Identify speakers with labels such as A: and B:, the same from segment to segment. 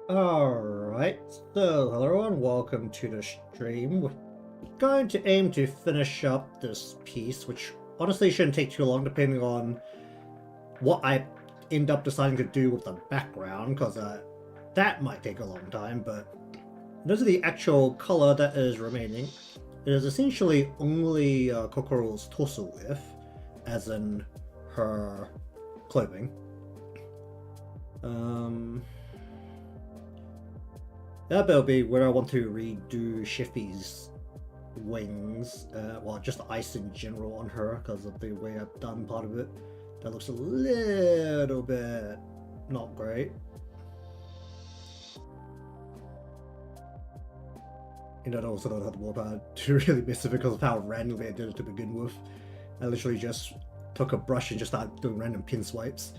A: Alright, so hello everyone, welcome to the stream. We're going to aim to finish up this piece, which honestly shouldn't take too long depending on what I end up deciding to do with the background, because that might take a long time, but in terms of the actual color that is remaining, it is essentially only Kokkoro's torso width, as in her clothing. That will be where I want to redo Sheffy's wings, well, just ice in general on her because of the way I've done part of it. That looks a little bit not great. And I also don't have the willpower to really miss it because of how randomly I did it to begin with. I literally just took a brush and just started doing random pin swipes.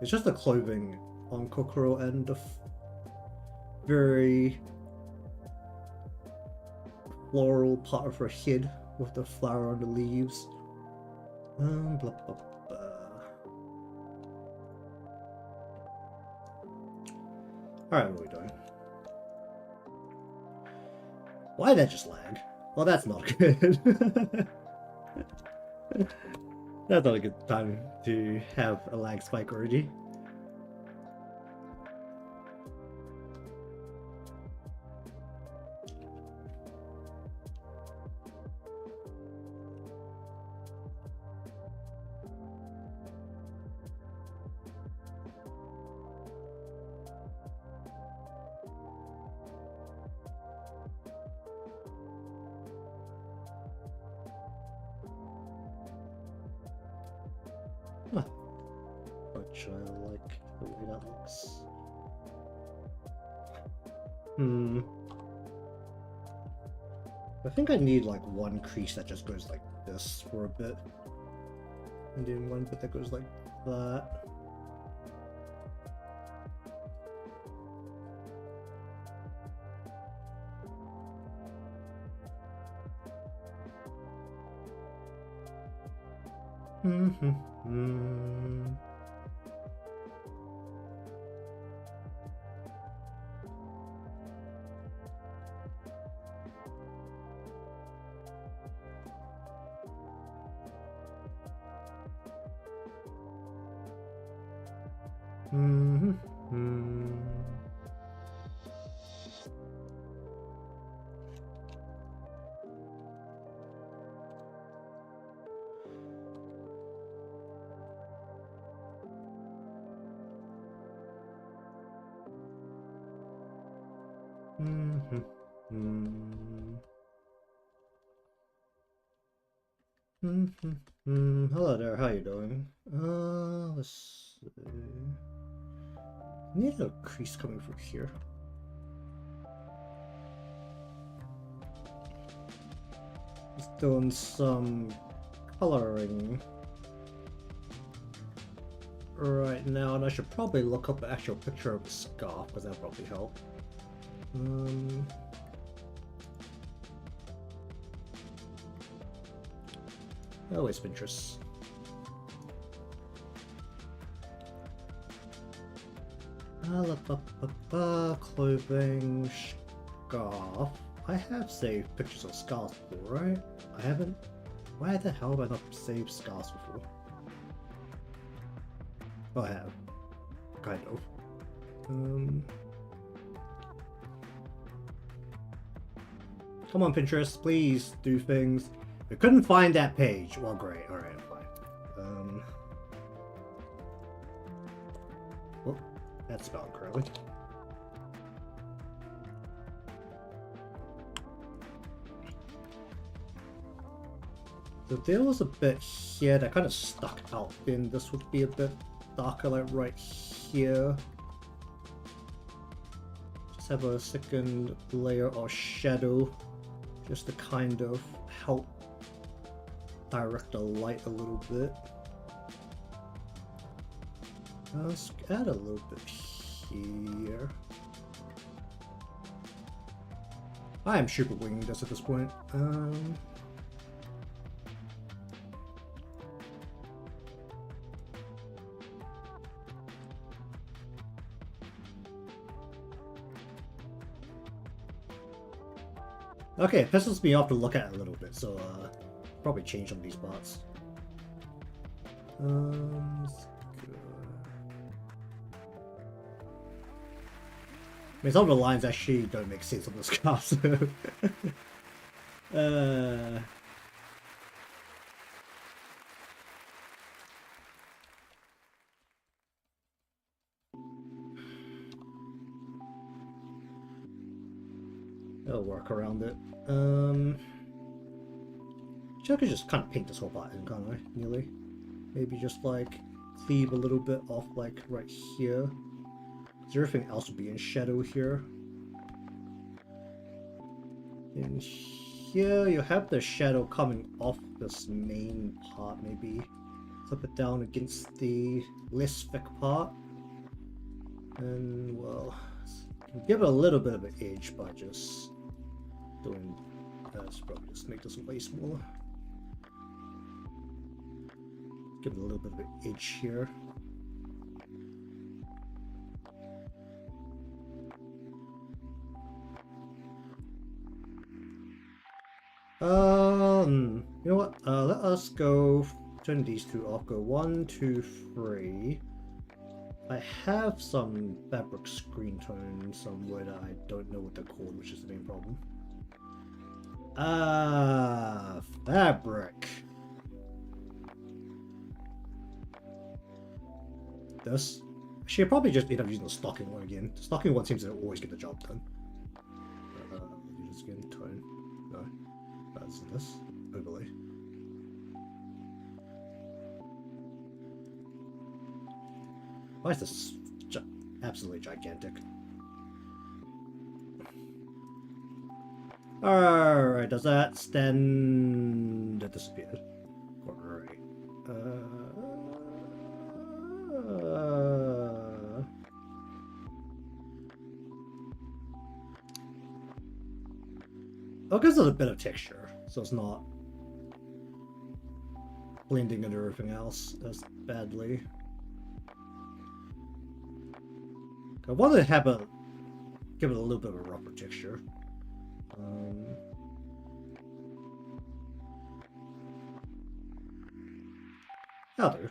A: It's just the clothing on Kokkoro and the very floral part of her head with the flower on the leaves. Blah, blah, blah. Alright, what are we doing? Why did that just lag? Well, that's not good. That's not a good time to have a lag spike already. Which I like the way that looks. I think I need like one crease that just goes like this for a bit. And then one bit that goes like that. Hello there, how you doing? Let's see. I need a crease coming from here. Just doing some coloring right now, and I should probably look up an actual picture of the scarf, because that'll probably help. Always Pinterest. Clothing, scarf. I have saved pictures of scarves before, right? I haven't. Why the hell have I not saved scarves before? Oh, I have. Kind of. Come on, Pinterest, please do things. We couldn't find that page. Well, great. Alright, fine. Well, that's spelled correctly. So there was a bit here that kind of stuck out, then this would be a bit darker, like right here. Just have a second layer of shadow, just to kind of help direct the light a little bit. Let's add a little bit here. I am super winging this at this point. Okay, it pisses me off to look at it a little bit, so probably change some of these parts. Let's go. I mean, some of the lines actually don't make sense on this car, so... I'll work around it. I could just kind of paint this whole part in, can't I? Nearly. Maybe just like cleave a little bit off like right here. Everything else would be in shadow here. In here you have the shadow coming off this main part, maybe. Flip it down against the less thick part. And well, give it a little bit of an edge by just doing let's probably just make this way smaller. Give it a little bit of an edge here. You know what? Let us go turn these two off. Go 1, 2, 3. I have some fabric screen tone somewhere that I don't know what they're called, which is the main problem. Fabric. This. Actually, I probably just end up using the stocking one again. The stocking one seems to always get the job done. Do this again. Tone. No. That's this. Overlay. Why is this absolutely gigantic? Alright, does that stand... It disappeared. Alright. Oh, it gives it a bit of texture, so it's not blending into everything else as badly. I wanted to have give it a little bit of a rougher texture. I'll do.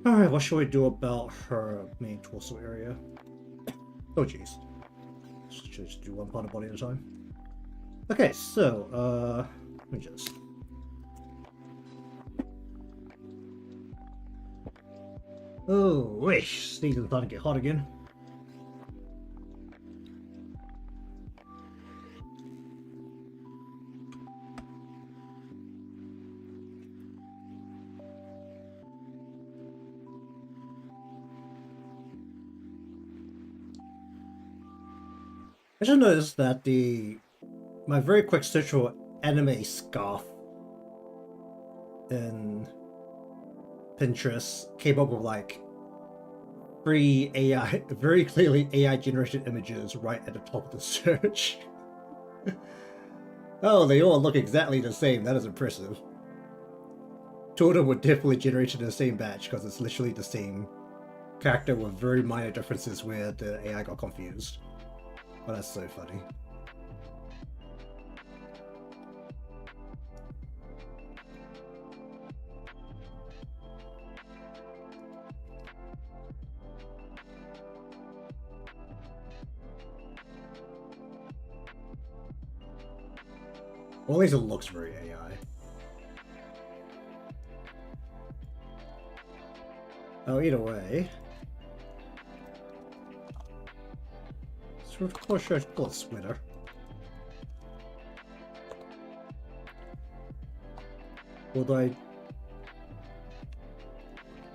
A: Alright, what should we do about her main torso area? Oh jeez. Should just do one part of the body at a time. Okay, so, let me just... Oh, wait, season's starting to get hot again. I just noticed that my very quick search for anime scarf in Pinterest came up with like 3 AI, very clearly AI generated images right at the top of the search. Oh, they all look exactly the same. That is impressive. 2 of them were definitely generated in the same batch because it's literally the same character with very minor differences where the AI got confused. Oh, that's so funny. Well, at least it looks very AI. Oh, either way. So of course I should call it sweater. Would I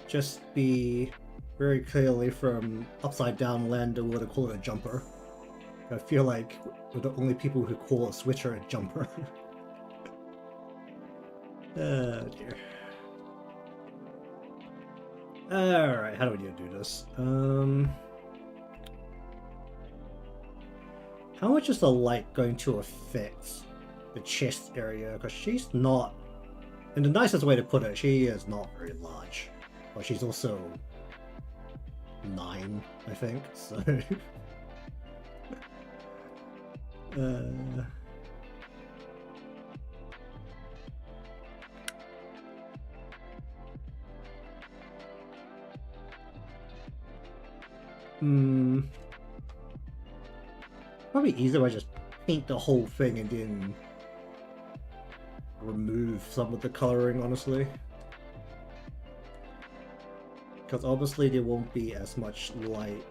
A: just be very clearly from upside down land and would have called it a jumper? I feel like we're the only people who call a sweater a jumper. Oh dear. Alright, how do we need to do this? How much is the light going to affect the chest area? Because she's not, in the nicest way to put it, she is not very large. But she's also 9, I think, so... Probably easier if I just paint the whole thing and then remove some of the coloring, honestly. Because obviously there won't be as much light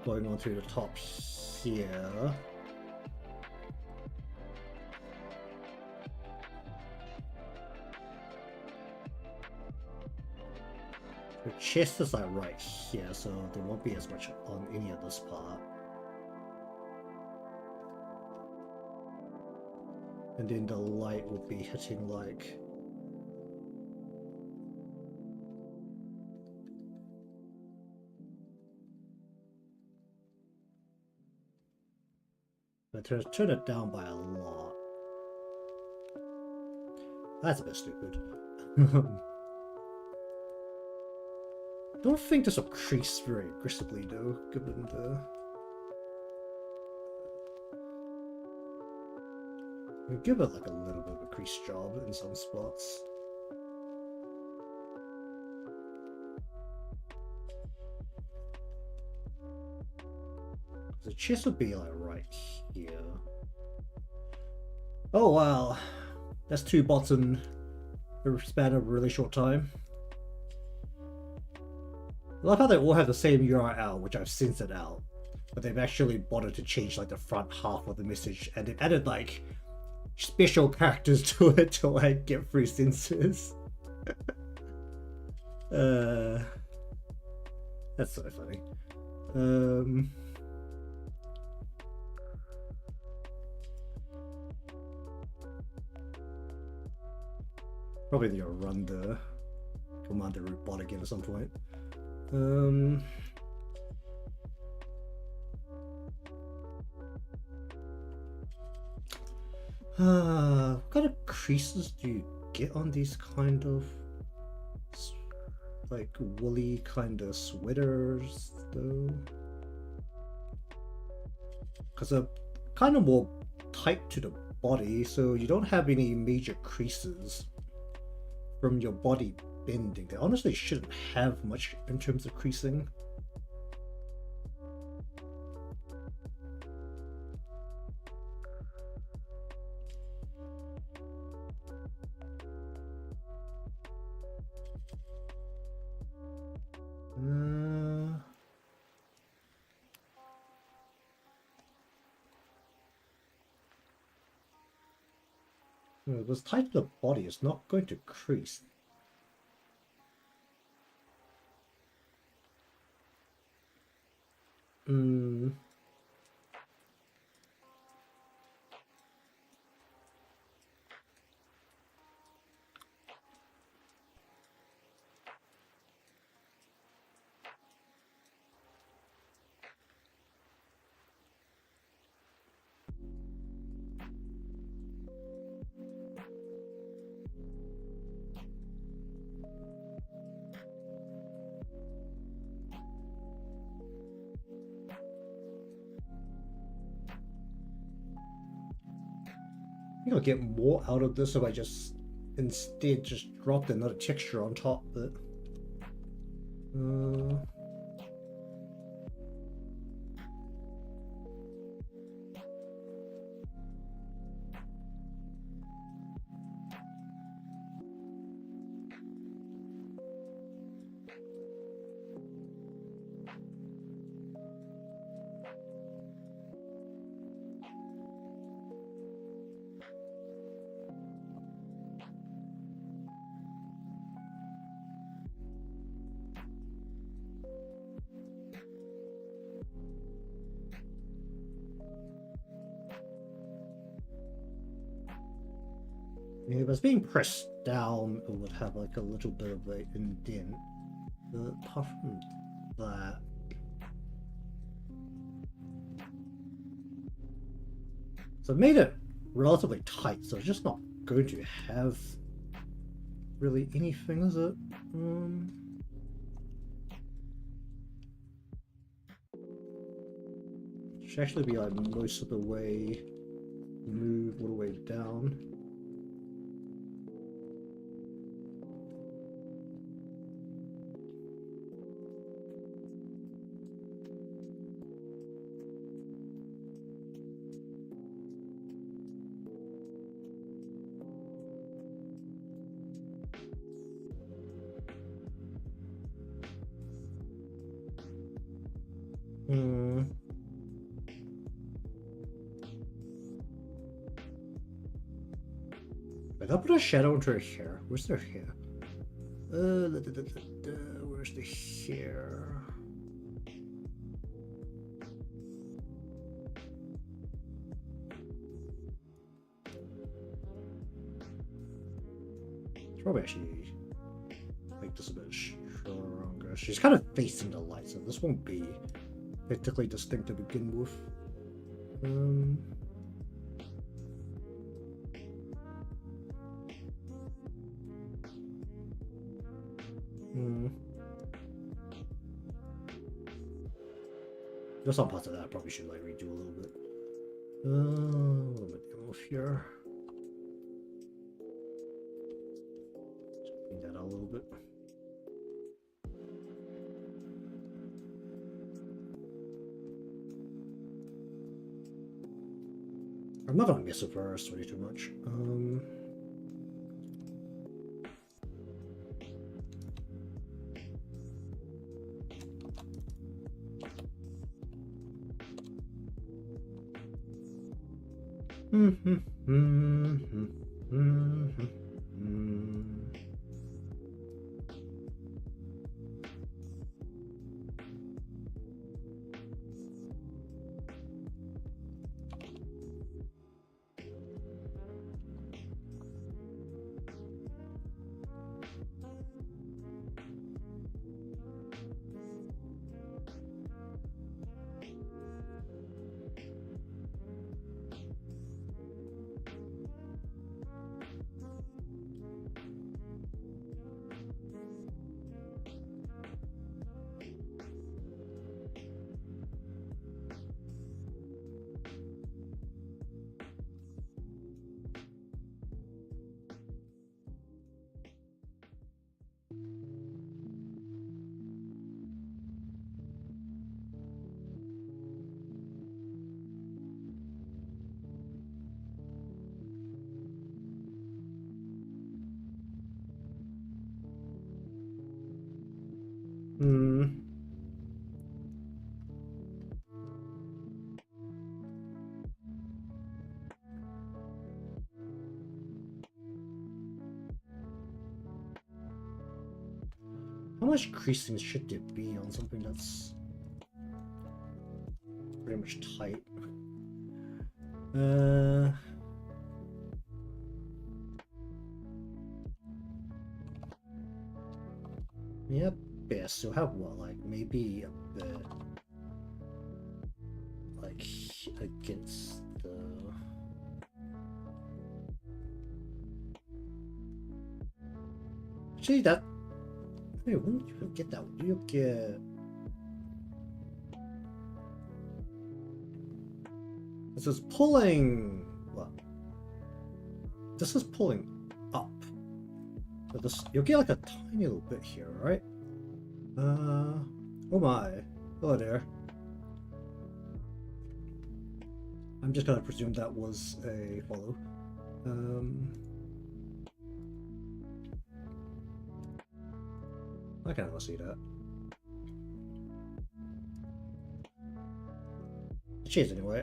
A: going on through the top here. The chest is like right here, so there won't be as much on any of this part. And then the light will be hitting like... But turn it down by a lot. That's a bit stupid. Don't think this will crease very aggressively though, given the... I'll give it like a little bit of a crease job in some spots. The chest would be like right here. Oh wow, that's 2 bots in the span of a really short time. I love how they all have the same URL, which I've censored out, but they've actually bothered to change like the front half of the message, and they've added like special characters to it to like get through censors. That's so funny. Probably need to run the Commander root bot again at some point. What kind of creases do you get on these kind of like woolly kind of sweaters though? Because they're kind of more tight to the body, so you don't have any major creases from your body bending. They honestly shouldn't have much in terms of creasing. It was tied to the body, it's not going to crease. I think I'll get more out of this if I just instead just dropped another texture on top, but if it was being pressed down, it would have like a little bit of an indent. But apart from that, so I've made it relatively tight, so it's just not going to have really anything, is it? Should actually be like most of the way move all the way down. Wait, I'll put a shadow into her hair. Where's their hair? Where's the hair? It's probably actually make this a bit stronger. She's kind of facing the light, so this won't be particularly distinct to begin with. There's some parts of that I probably should like redo a little bit. A little bit off here. Just clean that out a little bit. I'm not gonna mess with her way too much. How much creasing should there be on something that's pretty much tight? Yeah, best. So have what, like maybe a bit like against the. Actually, that. Hey, when did you get that? Would you get? This is pulling. What? This is pulling up. So this, you'll get like a tiny little bit here, right? Oh my. Hello there. I'm just gonna presume that was a follow. I kind of see that. Cheers anyway.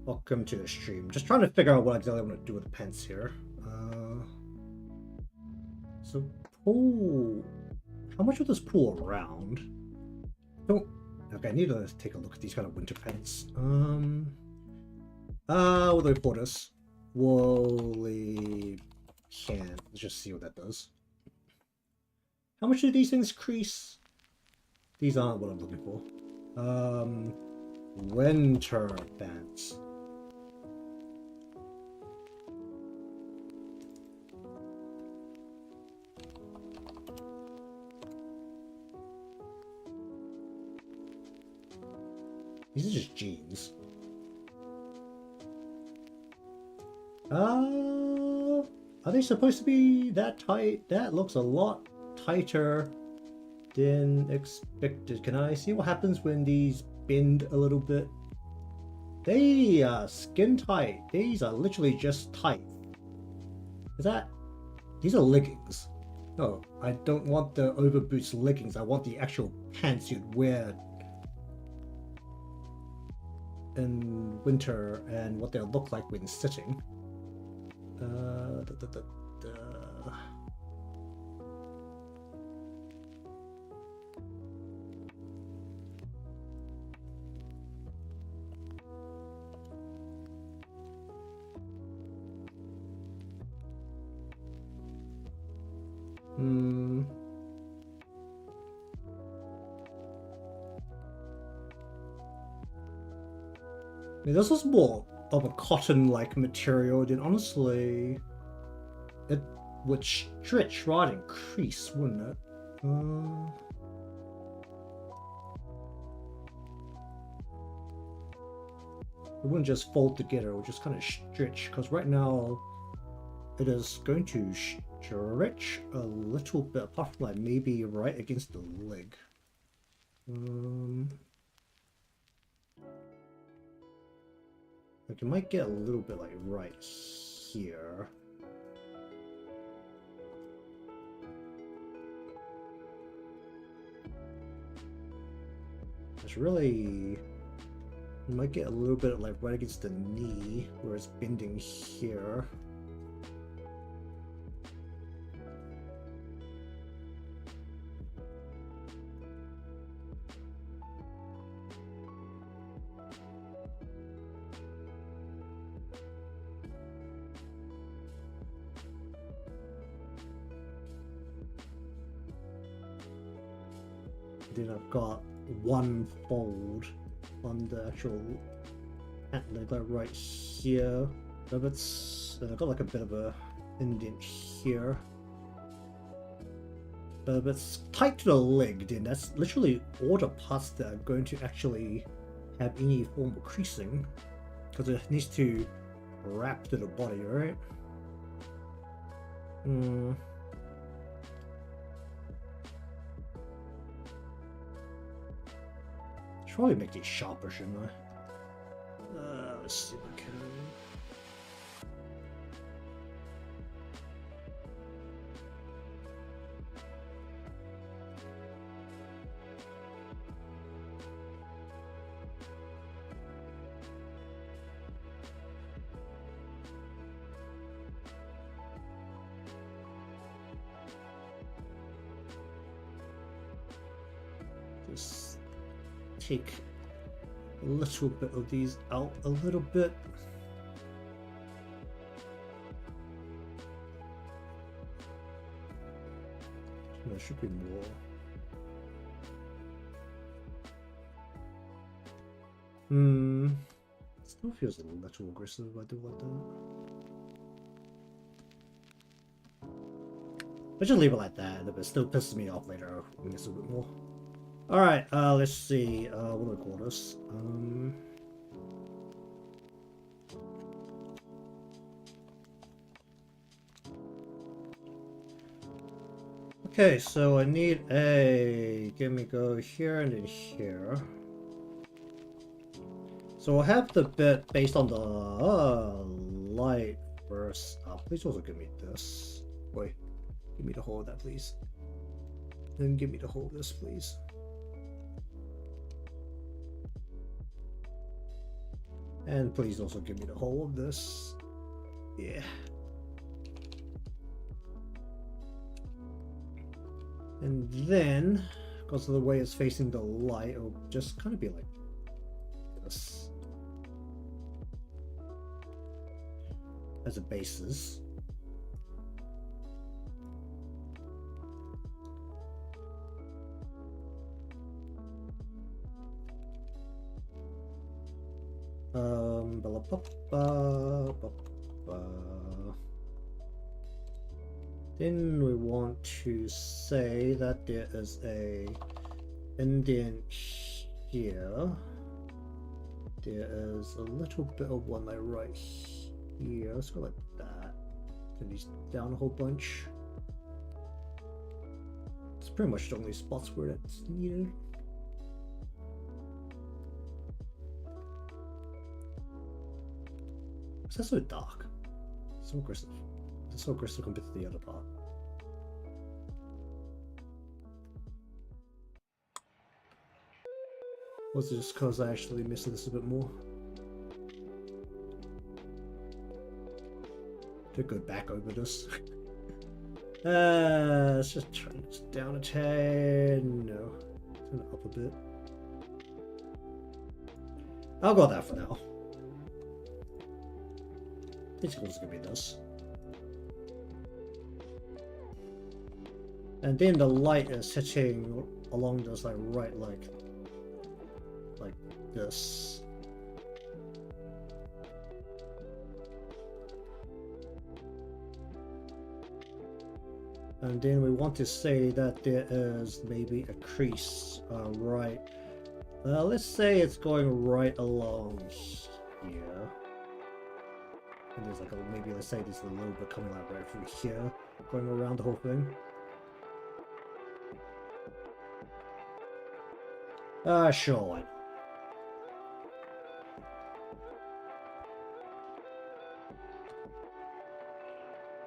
A: Welcome to the stream. Just trying to figure out what exactly I want to do with the pants here. So pull. How much will this pull around? Don't. Okay, I need to take a look at these kind of winter pants. What do we pull this? Woolly can. Let's just see what that does. How much do these things crease? These aren't what I'm looking for. Winter pants. These are just jeans. Are they supposed to be that tight? That looks a lot tighter than expected. Can I see what happens when these bend a little bit? They are skin tight. These are literally just tight. Is that? These are leggings. No, I don't want the overboots leggings. I want the actual pants you'd wear in winter and what they'll look like when sitting. This was more of a cotton-like material, then honestly, it would stretch right and crease, wouldn't it? It wouldn't just fold together, it would just kind of stretch, because right now it is going to stretch a little bit, apart from like maybe right against the leg. Like, it might get a little bit like right here. It's really, you might get a little bit like right against the knee where it's bending here. Then I've got one fold on the actual pant leg, like right here. But it's I've got like a bit of a indent here. But if it's tight to the leg, then that's literally all the parts that are going to actually have any form of creasing, because it needs to wrap to the body, right? Should probably make these sharper, shouldn't I? Let's see if I can. Just take a little bit of these out a little bit. There should be more. Still feels a little aggressive if I do like that. I just leave it like that, but it still pisses me off later when it's a bit more. Alright, let's see, what do I call this? Okay, so I need a, give me go here and then here. So we'll have the bit based on the light first. Please also give me this. Wait, give me the whole of that, please. Then give me the whole of this, please. And please also give me the whole of this. Yeah. And then, because of the way it's facing the light, it'll just kind of be like this. As a basis. Then we want to say that there is a indent here. There is a little bit of one like right Yeah, let's go like that. Turn these down a whole bunch. It's pretty much the only spots where that's needed. Is that so dark? So aggressive. It's so aggressive compared to the other part. Was it just because I actually missed this a bit more? To go back over this. Let's just turn this down a tad. No. Turn it up a bit. I'll go with that for now. Basically, it's gonna be this. And then the light is hitting along this, like, right, like this. And then we want to say that there is maybe a crease, right. Let's say it's going right along here. And there's like maybe let's say there's a little bit coming out right through here, going around the whole thing. Sure.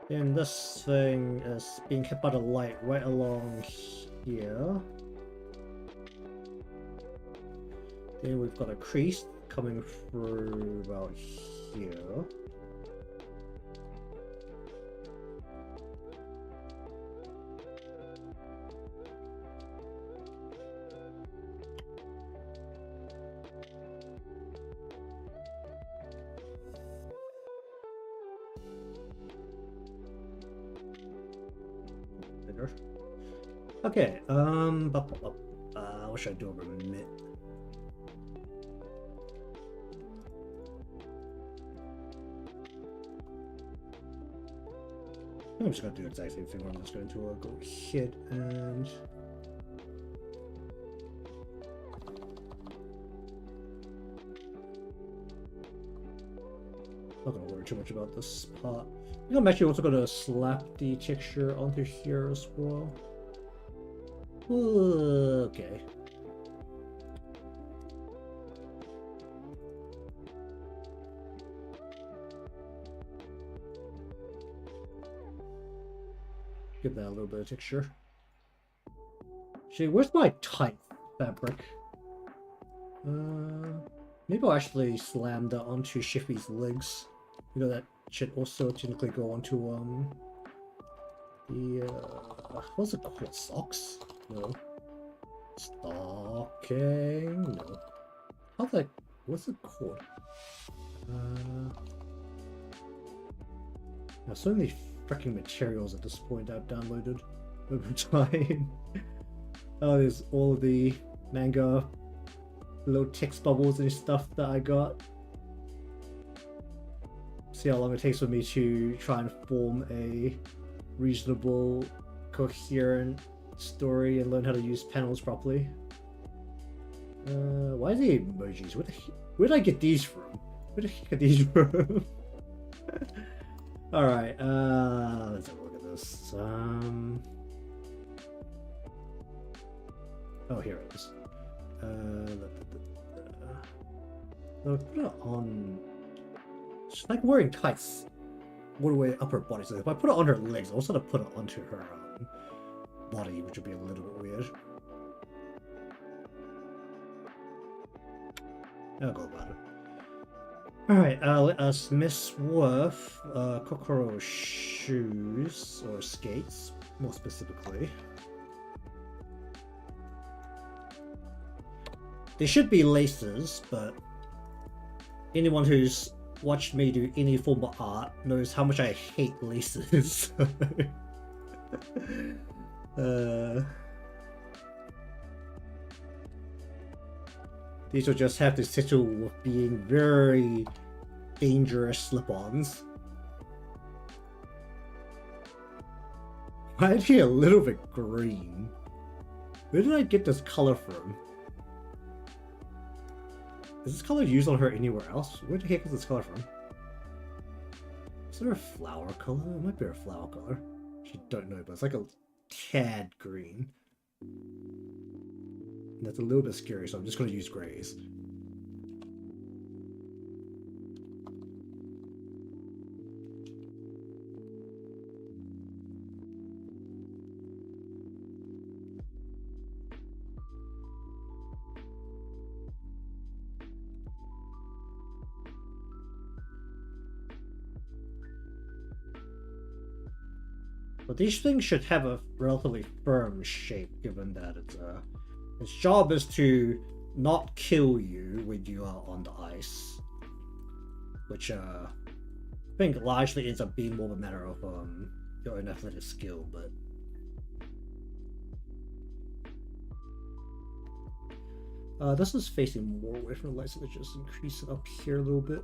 A: And this thing is being hit by the light right along here. Then we've got a crease coming through about here. Okay, what should I do over mid? I'm just gonna do the exact same thing where I'm just going to go hit and not gonna worry too much about this part. I think I'm actually also gonna slap the texture onto here as well. Okay. Give that a little bit of texture. Shit, where's my tight fabric? Maybe I'll actually slam that onto Sheffy's legs. You know that should also technically go onto the what's it called? Socks? No. Stocking? No. How's that? What's it called? There's so many freaking materials at this point I've downloaded over time. Oh, there's all the manga little text bubbles and stuff that I got. See how long it takes for me to try and form a reasonable, coherent story and learn how to use panels properly. Why are the emojis? Where did I get these from? Where the heck are these from? Alright, let's have a look at this. Oh, here it is. I'll put it on. She's like wearing tights all the way up her body. So if I put it on her legs, I'll also have to put it onto her body, which would be a little bit weird. I'll go about it. Alright, let us miss Worth Kokkoro shoes, or skates, more specifically. They should be laces, but anyone who's watched me do any form of art knows how much I hate laces. These will just have to settle with being very dangerous slip-ons. Why is he a little bit green? Where did I get this color from? Is this color used on her anywhere else? Where the heck is this color from? there a flower color? It might be a flower color. I don't know, but it's like a tad green. And that's a little bit scary, so I'm just going to use grays. But these things should have a relatively firm shape, given that its job is to not kill you when you are on the ice. Which I think largely ends up being more of a matter of your own athletic skill, but this is facing more away from the light, so let's just increase it up here a little bit.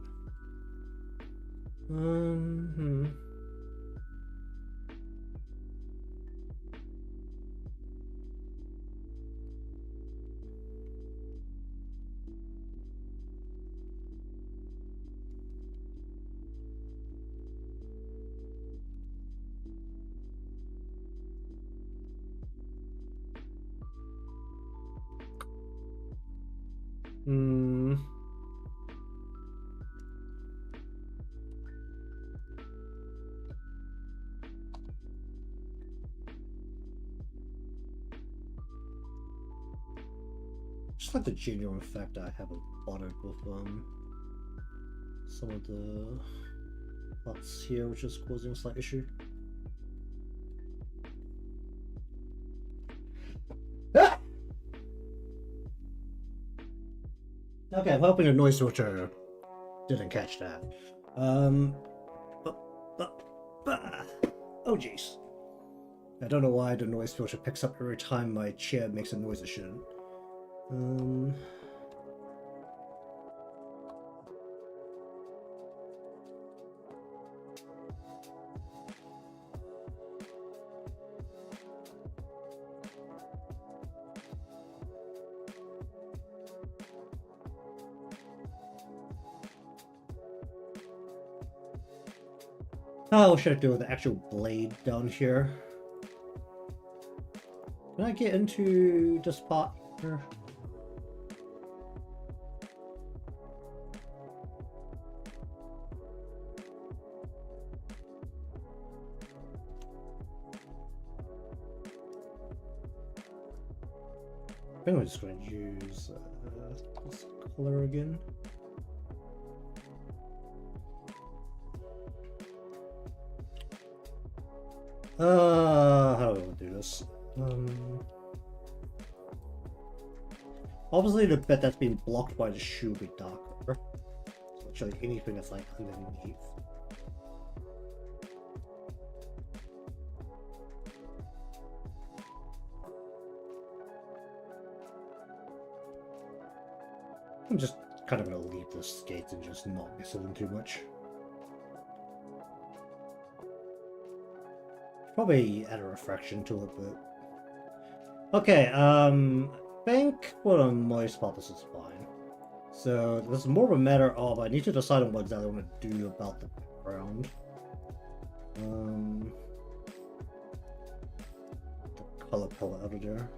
A: Just like the genuine fact I haven't bothered with some of the parts here, which is causing a slight issue. Okay, I'm hoping the noise filter didn't catch that. Oh jeez. I don't know why the noise filter picks up every time my chair makes a noise it shouldn't. Oh, what should I do with the actual blade down here? Can I get into this part here? I think I'm just going to use this color again. How do I want to do this? Obviously the bit that's being blocked by the shoe will be darker. So actually anything that's like underneath. I'm just kind of going to leave the skates and just not mess with them too much. Probably add a refraction to it, but... Okay, I think for the most part this is fine. So this is more of a matter of I need to decide on what exactly I want to do about the background. The color palette out of there.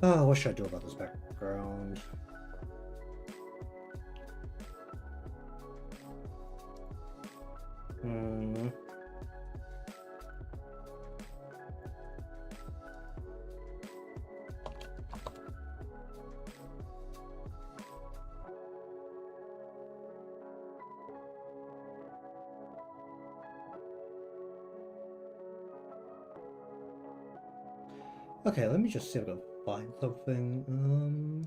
A: Oh, what should I do about this background? Okay, let me just see if I can find something.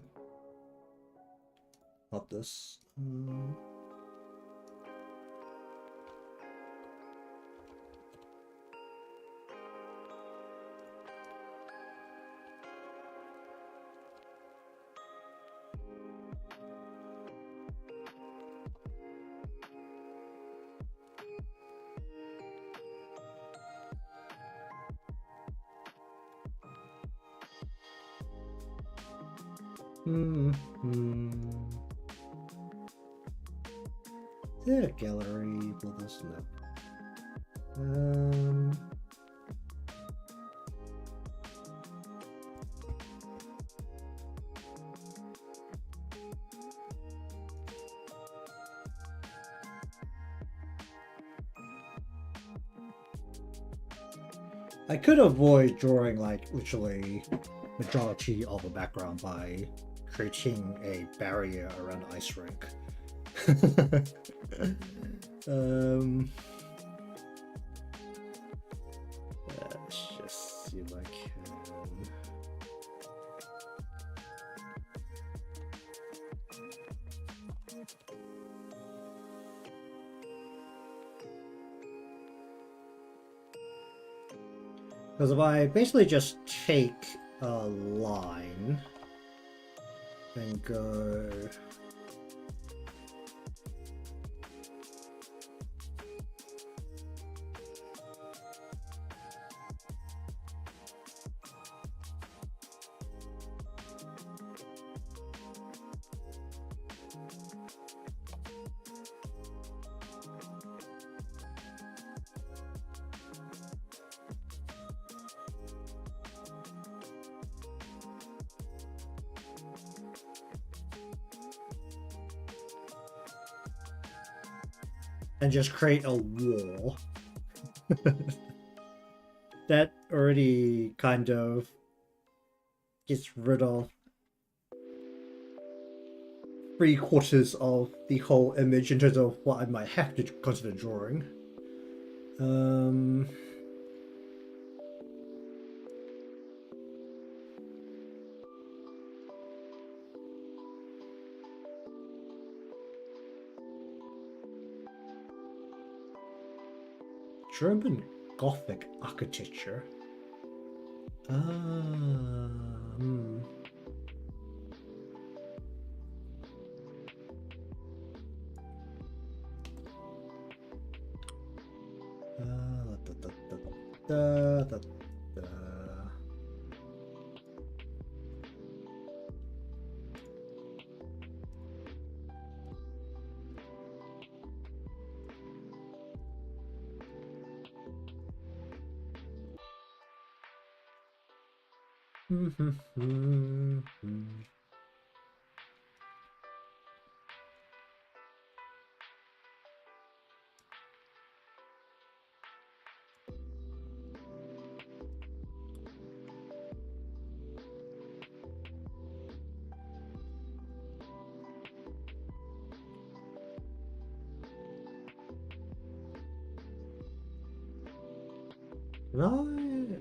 A: Not this. Hmm. Is there a gallery? Well, there's no. I could avoid drawing like literally majority of the background by creating a barrier around the ice rink. Let's just see if I can. Because if I basically just take a line and go and just create a wall. That already kind of gets rid of 3/4 of the whole image in terms of what I might have to consider drawing. German Gothic architecture. Right.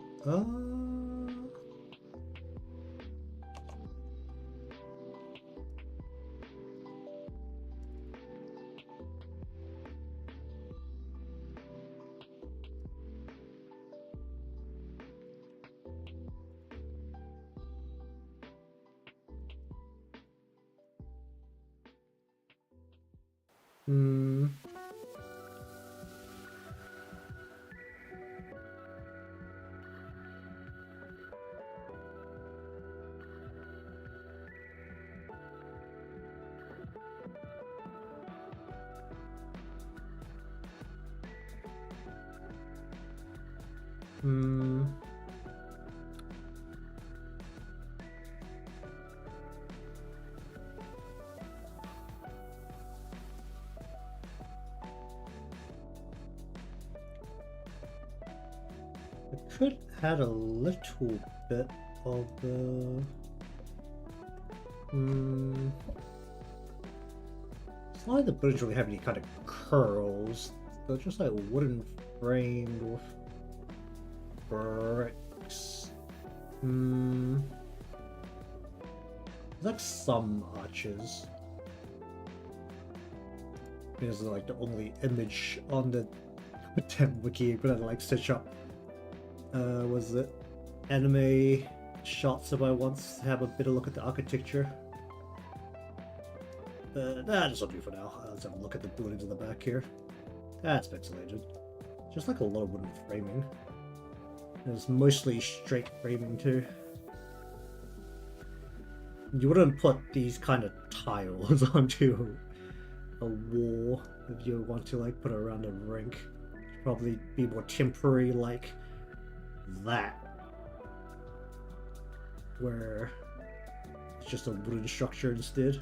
A: I could add a little bit of the it's not like the buildings really have any kind of curls. They're just like wooden framed with bricks. There's like some arches. This is like the only image on the temp wiki, but I like stitch up. Was it anime shots if I want to have a better look at the architecture? That's not do for now. Let's have a look at the buildings in the back here. That's pixelated. Just like a lot of wooden framing. There's mostly straight framing too. You wouldn't put these kind of tiles onto a wall if you want to like put it around a rink. It'd probably be more temporary like that, where it's just a wooden structure instead.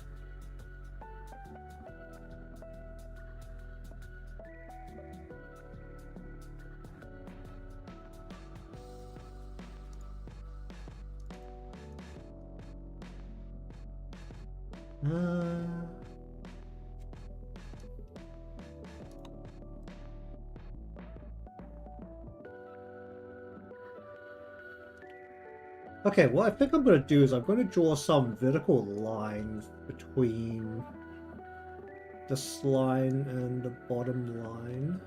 A: Okay, what I think I'm going to do is I'm going to draw some vertical lines between this line and the bottom line.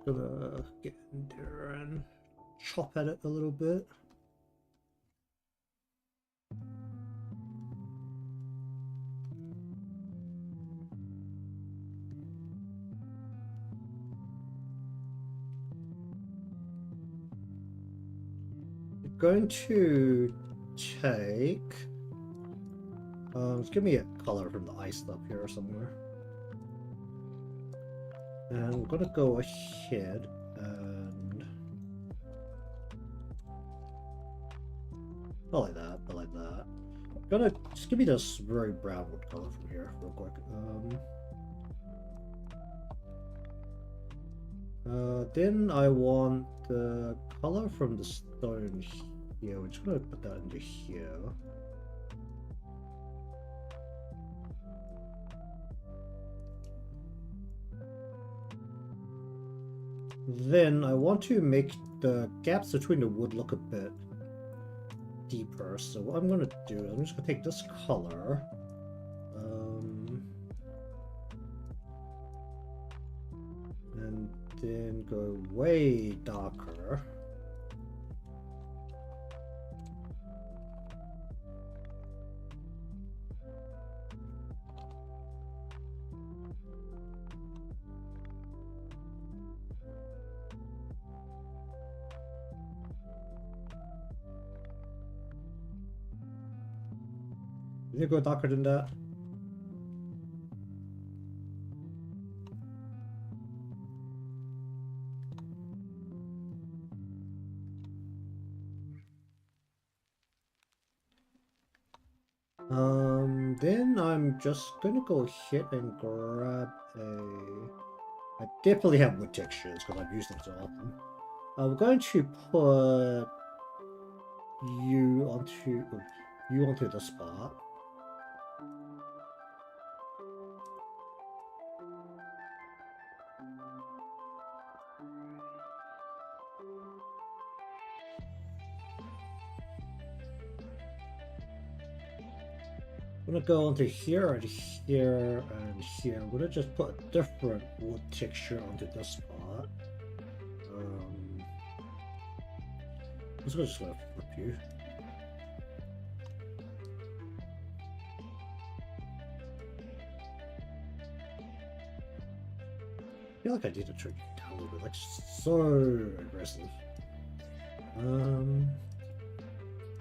A: Gonna get in there and chop at it a little bit. I'm going to take let's give me a color from the ice up here somewhere. And I'm gonna go ahead and I like that, I like that. I'm gonna just give me this very brown wood color from here real quick. Then I want the color from the stone here. We're just gonna put that into here. Then I want to make the gaps between the wood look a bit deeper. So what I'm gonna do is I'm just gonna take this color. And then go way darker. Can you go darker than that? Then I'm just gonna go ahead and grab I definitely have wood textures because I've used them so often. I'm going to put you onto the spot. I'm gonna go onto here and here and here. I'm gonna just put a different wood texture onto this spot. I'm just gonna flip you. I feel like I need to turn it down a little bit, like so aggressive.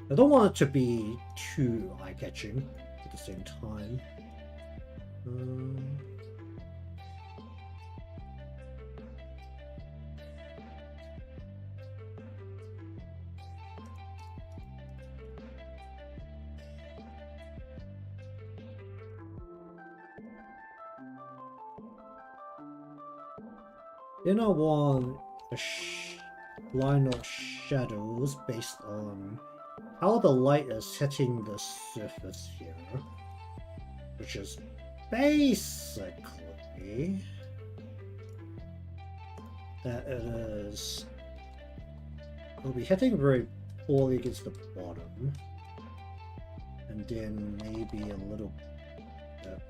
A: I don't want it to be too eye-catching at the same time. Then I want a line of shadows based on how the light is hitting the surface here, which is basically that it'll be hitting very poorly against the bottom, and then maybe a little bit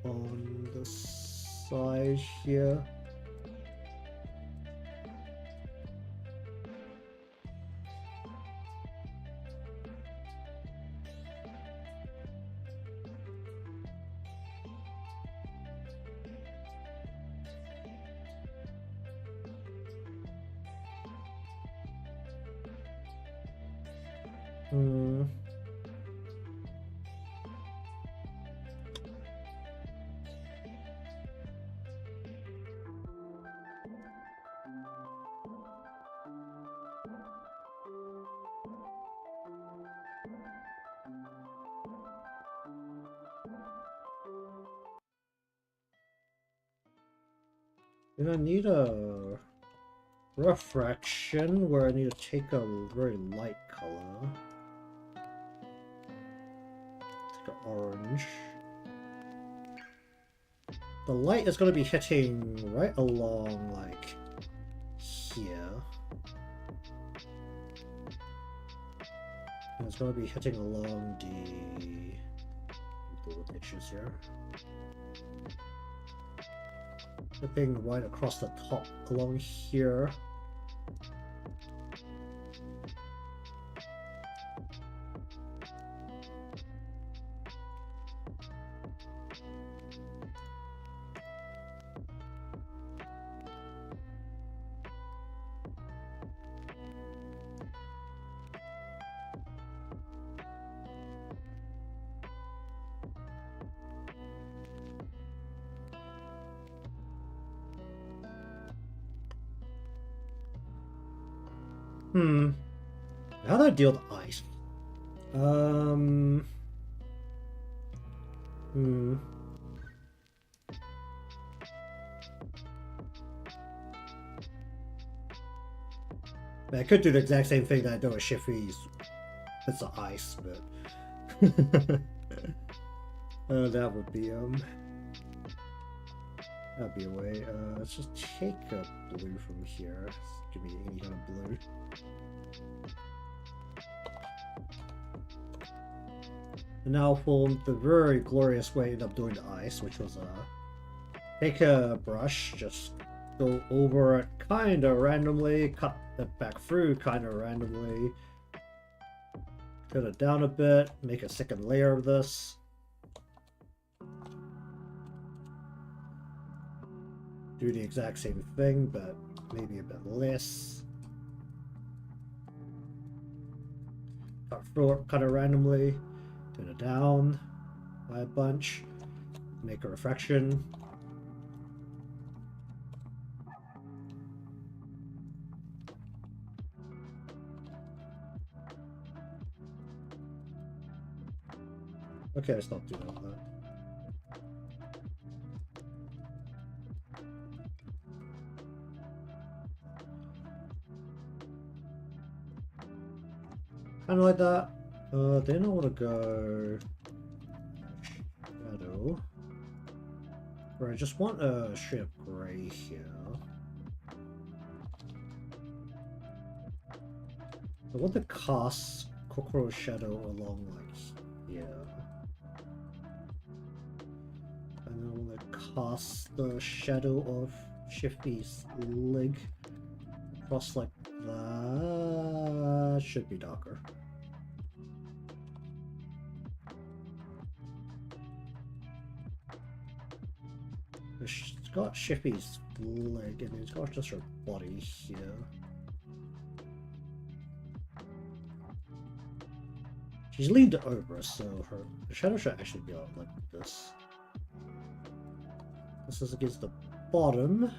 A: on the side here. Hmm. And I need a refraction where I need to take a very light color. Take an orange. The light is going to be hitting right along, like, here. And it's going to be hitting along the little edges here. Flipping right across the top along here. How do I deal with ice? I could do the exact same thing that I do with Sheffy's bits of ice, but that would be that'd be a way. Let's just take a blue from here. Give me any kind of blue. And now for the very glorious way I ended up doing the ice, which was take a brush, just go over it kind of randomly, cut it back through kind of randomly, cut it down a bit, make a second layer of this. Do the exact same thing, but maybe a bit less. Cut through it kind of randomly, turn it down by a bunch, make a refraction. Okay, stop doing all that. Kind of like that. Then I want to go shadow, where I just want a straight up gray here. I want to cast Kokkoro shadow along like here. And then I want to cast the shadow of Sheffy's leg across like that. Should be darker. It's got Sheffy's leg and it's got just her body here. She's leaned over, so her shadow should actually be like this. This is against the bottom.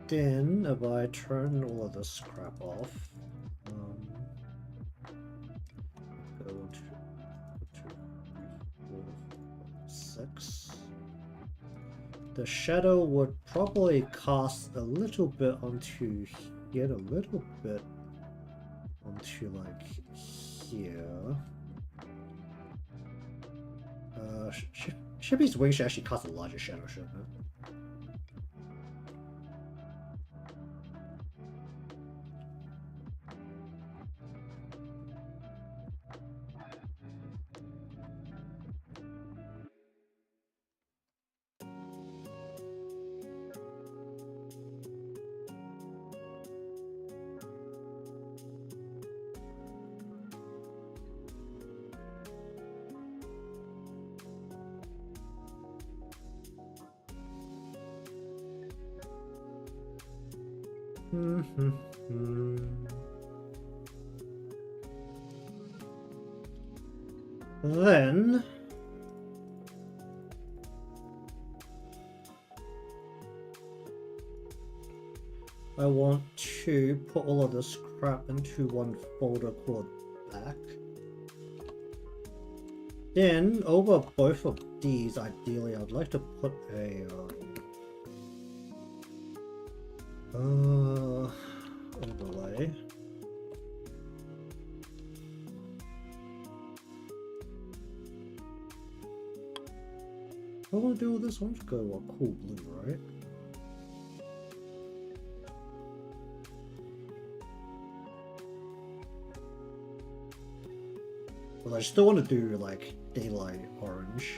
A: Then, if I turn all of this crap off, go to 2, 3, 4, 6. The shadow would probably cast a little bit onto here, a little bit onto like here. Sheffy's wing should actually cast a larger shadow, shouldn't it? Then I want to put all of this crap into one folder called back. Then over both of these, ideally, I'd like to put a overlay. What I want to do with this one? Just go a cool blue, right? But I still want to do like daylight orange.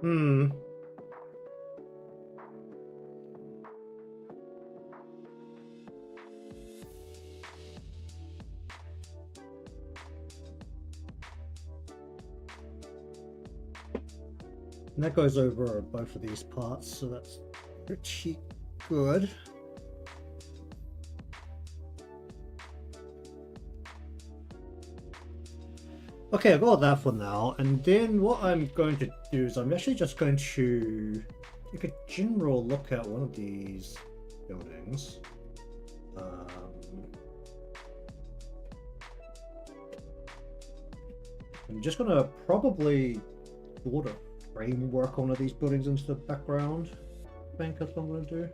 A: And that goes over both of these parts, so that's pretty good. Okay, I've got that for now, and then what I'm going to do is I'm actually just going to take a general look at one of these buildings. I'm just gonna probably build a framework on one of these buildings into the background. I think that's what I'm gonna do.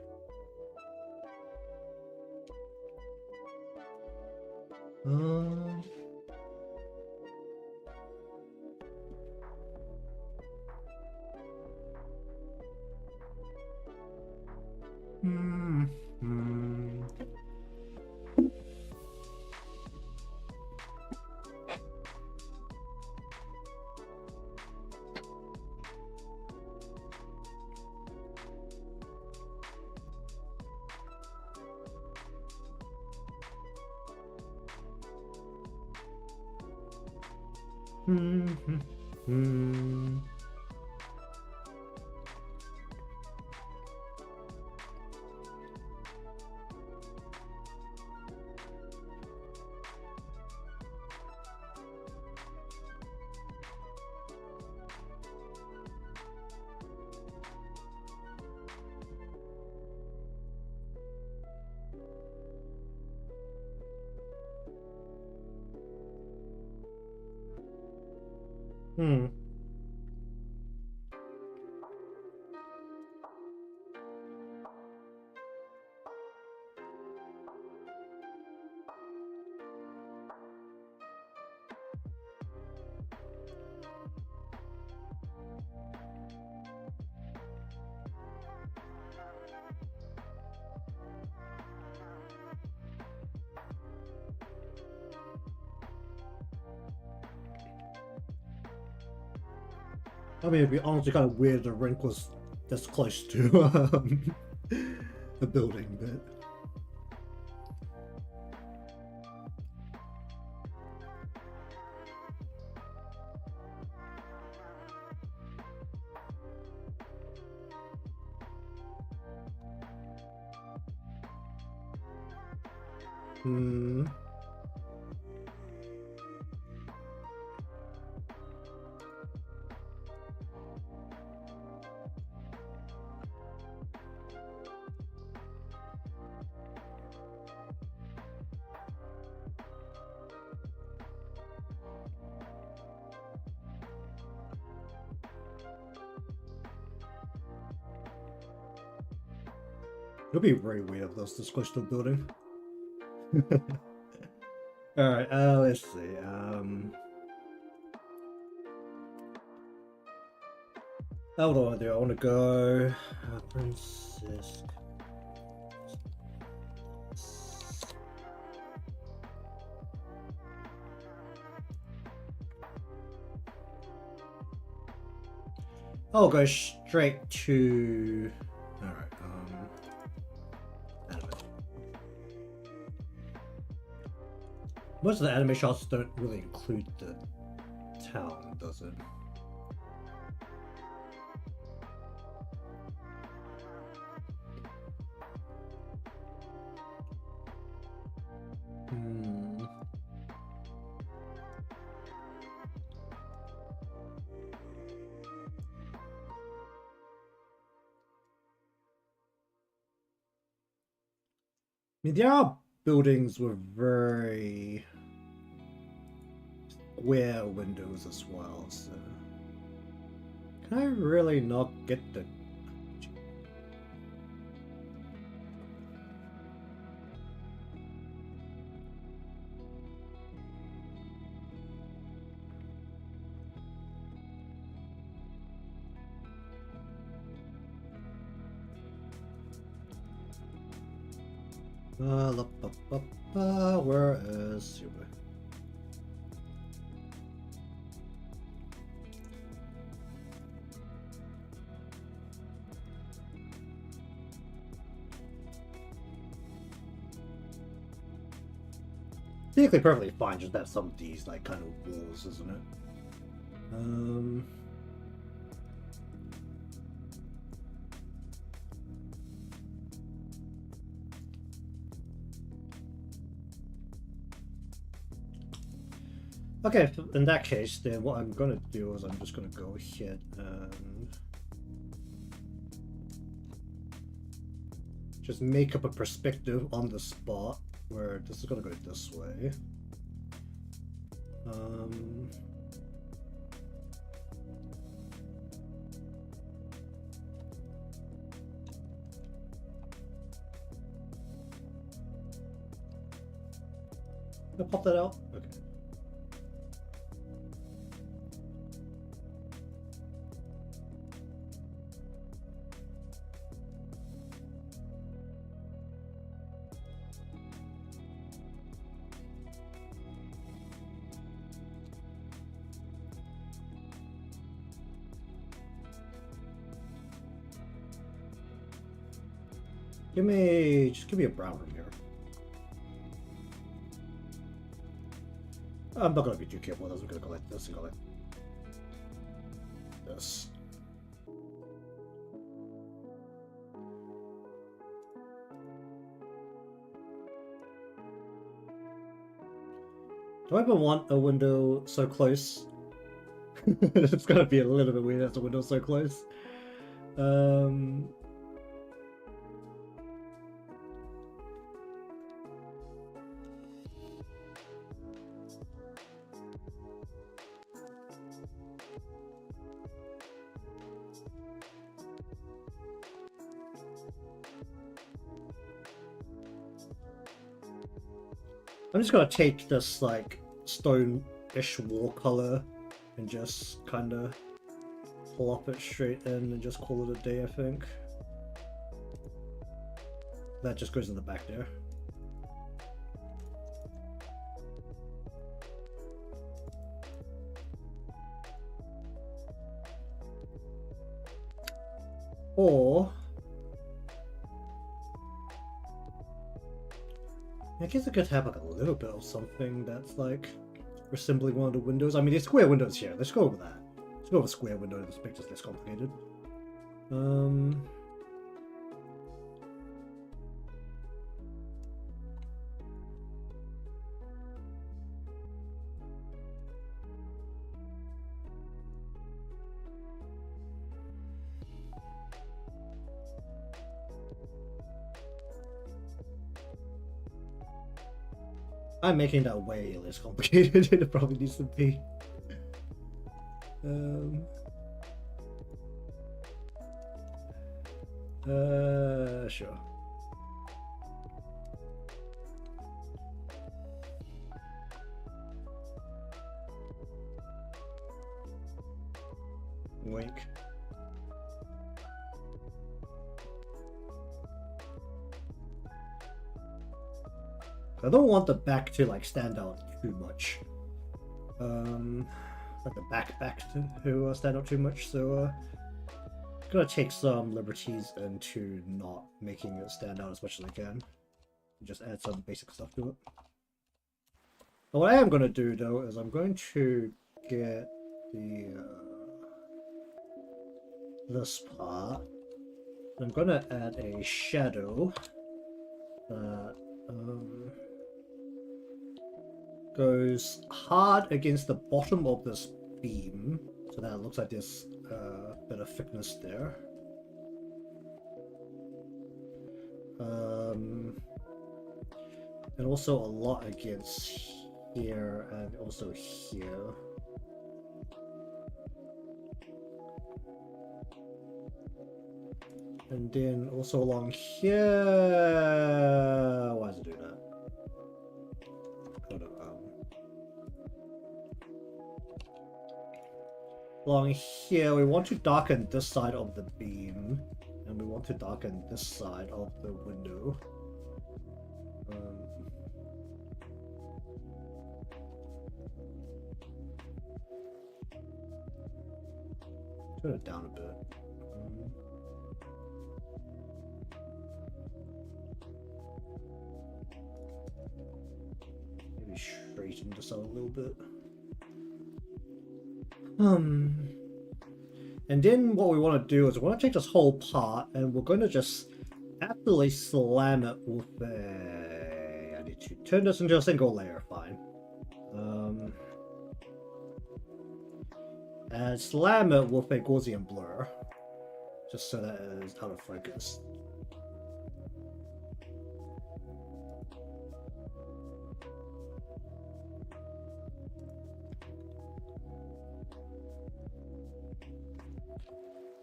A: I mean, it'd be honestly kind of weird the rink was this close to the building, but... It'll be very weird if that's this close to the building. Alright, let's see. What do I want to do? I want to go Princess. I'll go straight to. Alright, anime. Most of the anime shots don't really include the town, does it? I mean, there are buildings with very square windows as well, so can I really not get the where is you? Basically perfectly fine, just have some of these like kind of walls, isn't it? Okay, in that case, then what I'm gonna do is I'm just gonna go ahead and just make up a perspective on the spot where this is gonna go this way. Can I pop that out? Okay. Just give me a brown room here. I'm not gonna be too careful with this. I'm gonna go like this and go like this. Do I even want a window so close? It's gonna be a little bit weird as a window so close. I'm just gonna take this like stone-ish wall color and just kind of plop it straight in and just call it a day, I think. That just goes in the back there. Or I guess I could have like a little bit of something that's like resembling one of the windows. I mean, there's square windows here. Let's go with that. Let's go with a square window. This picture's less complicated. I'm making that way less complicated than it probably needs to be. Sure. wink. I don't want the back to like stand out too much. Like the back to stand out too much, so gonna take some liberties into not making it stand out as much as I can. Just add some basic stuff to it. But what I am gonna do though is I'm going to get the this part. I'm gonna add a shadow that goes hard against the bottom of this beam, so that it looks like there's a bit of thickness there. And also a lot against here and also here. And then also along here. Why does it do that? Along here, we want to darken this side of the beam, and we want to darken this side of the window. Turn it down a bit. Maybe straighten this out a little bit. And then what we want to do is we want to take this whole part and we're going to just absolutely slam it with a... I need to turn this into a single layer, fine. And slam it with a Gaussian blur, just so that it is out of focus.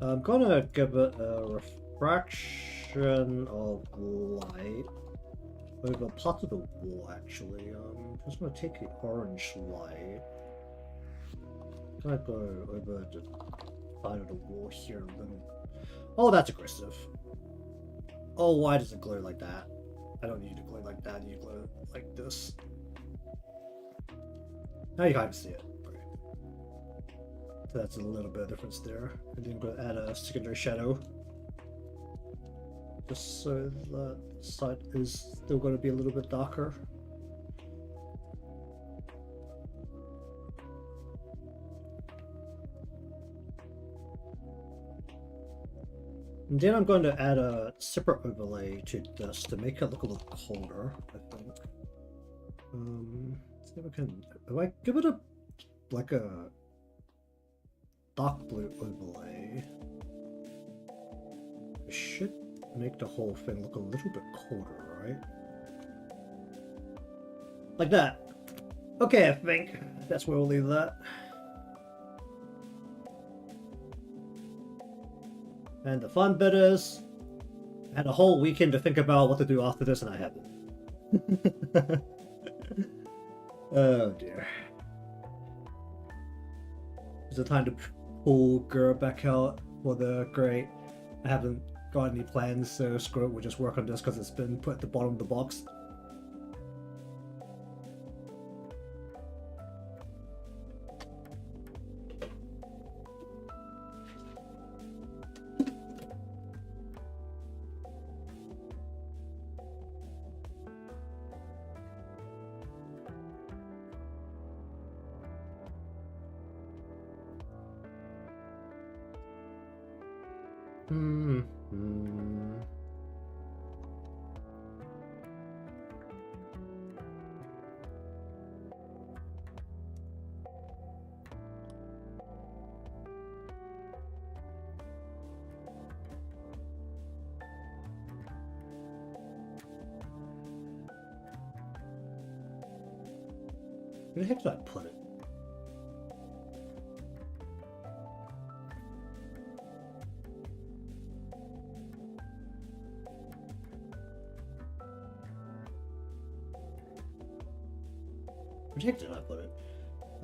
A: I'm gonna give it a refraction of light over part of the wall, actually. I'm just gonna take the orange light. I'm gonna go over the side of the wall here and then... Oh, that's aggressive. Oh, why does it glow like that? I don't need to glow like that, I need to glow like this. Now you can't see it. So that's a little bit of difference there. And then I'm going to add a secondary shadow. Just so that side is still going to be a little bit darker. And then I'm going to add a separate overlay to this to make it look a little colder, I think. Let's see if I can... If I give it a... like a... dark blue overlay, it should make the whole thing look a little bit colder, right? Like that. Okay, I think that's where we'll leave that. And the fun bit is, I had a whole weekend to think about what to do after this, and I haven't. Oh dear. Is it time to pull Girl back out for the great? I haven't got any plans, so screw it, we'll just work on this because it's been put at the bottom of the box. Where the heck did I put it? Where the heck did I put it?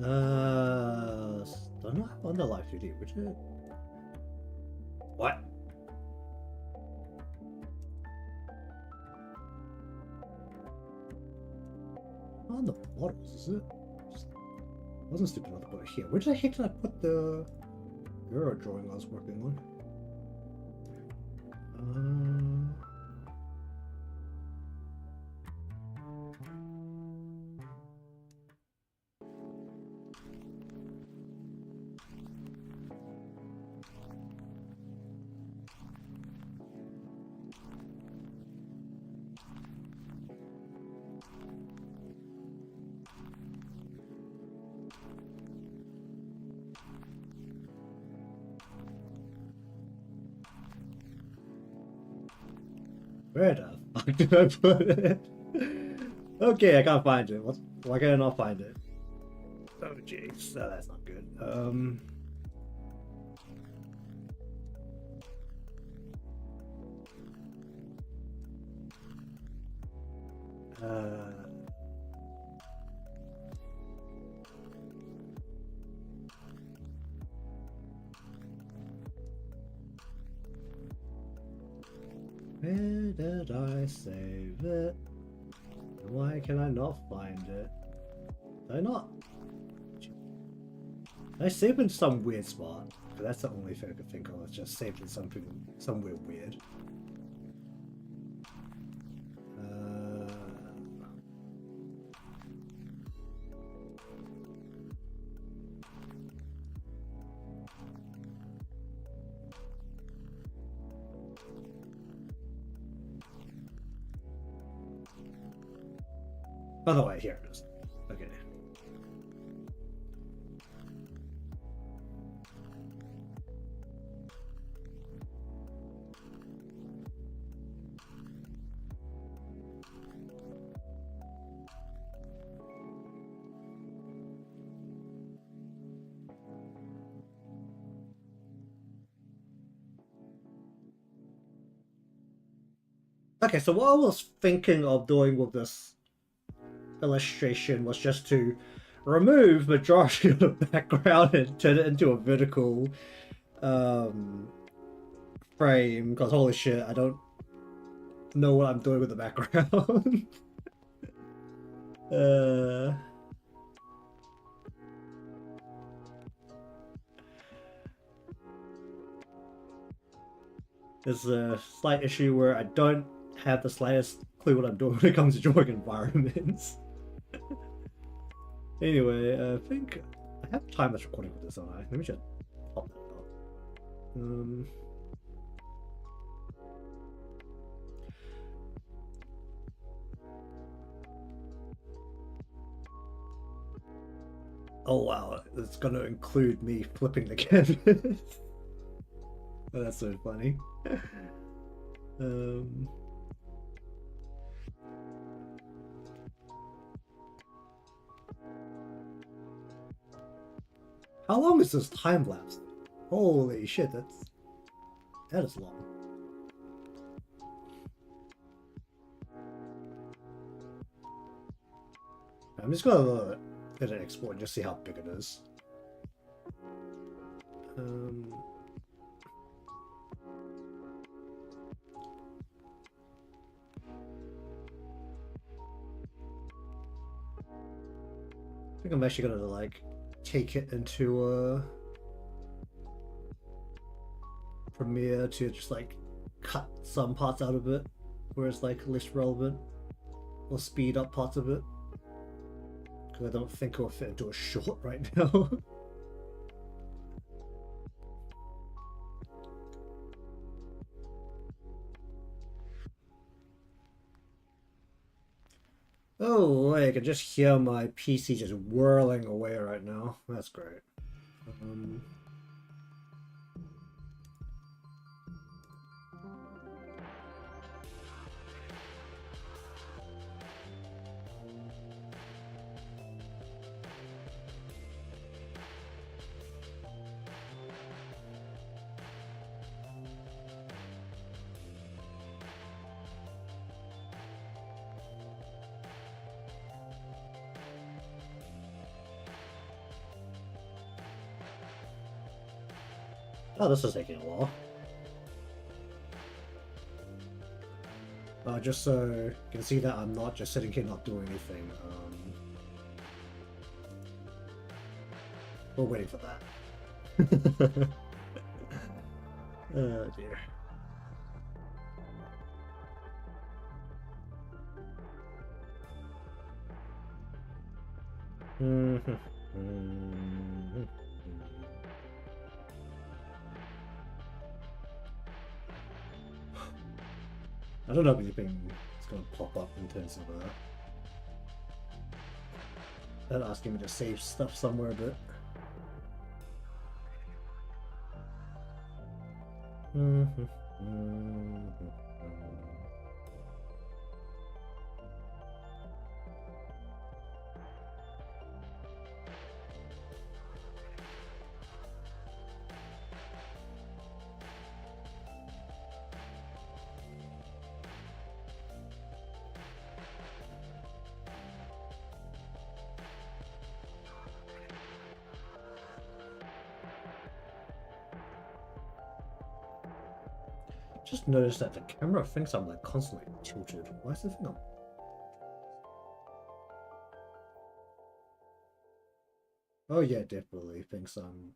A: Don't know how underlight 3D, which is What? On the bottles, is it? I wasn't stupid enough to put it here. Where the heck did I put the Euro drawing I was working on? Where the fuck did I put it? Okay, I can't find it. Why can I not find it? Oh jeez, no, that's not good. Where did I save it? Why can I not find it? Did I not? Did I save it in some weird spot? But that's the only thing I could think of. It's just saved in somewhere weird. By the way, here it is. Okay. Okay, so what I was thinking of doing with this illustration was just to remove majority of the background and turn it into a vertical frame, because holy shit, I don't know what I'm doing with the background. There's a slight issue where I don't have the slightest clue what I'm doing when it comes to drawing environments. Anyway, I think I have time that's recording with this, don't I? Let me just pop that up. Oh wow, it's gonna include me flipping the canvas. Oh, that's so funny. How long is this time lapse? Holy shit, that is long. I'm just gonna let it export and just see how big it is. I think I'm actually gonna like take it into Premiere to just like cut some parts out of it where it's like least relevant, or speed up parts of it, because I don't think it'll fit into a short right now. Oh, I can just hear my PC just whirling away right now. That's great. Oh, this is taking a while. Just so you can see that I'm not just sitting here not doing anything. We're waiting for that. Oh dear. I don't know if anything is going to pop up in terms of that asking me to save stuff somewhere, but just noticed that the camera thinks I'm like constantly tilted. Why is the thing on? Oh yeah, definitely thinks I'm.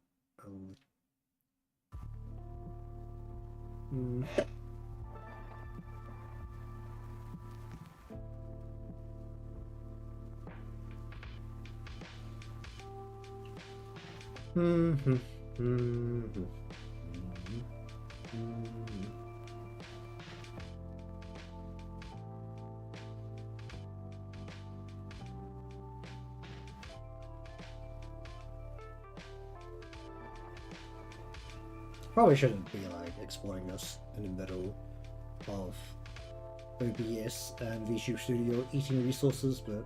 A: Probably shouldn't be like exploring this in the middle of OBS and VTube Studio eating resources, but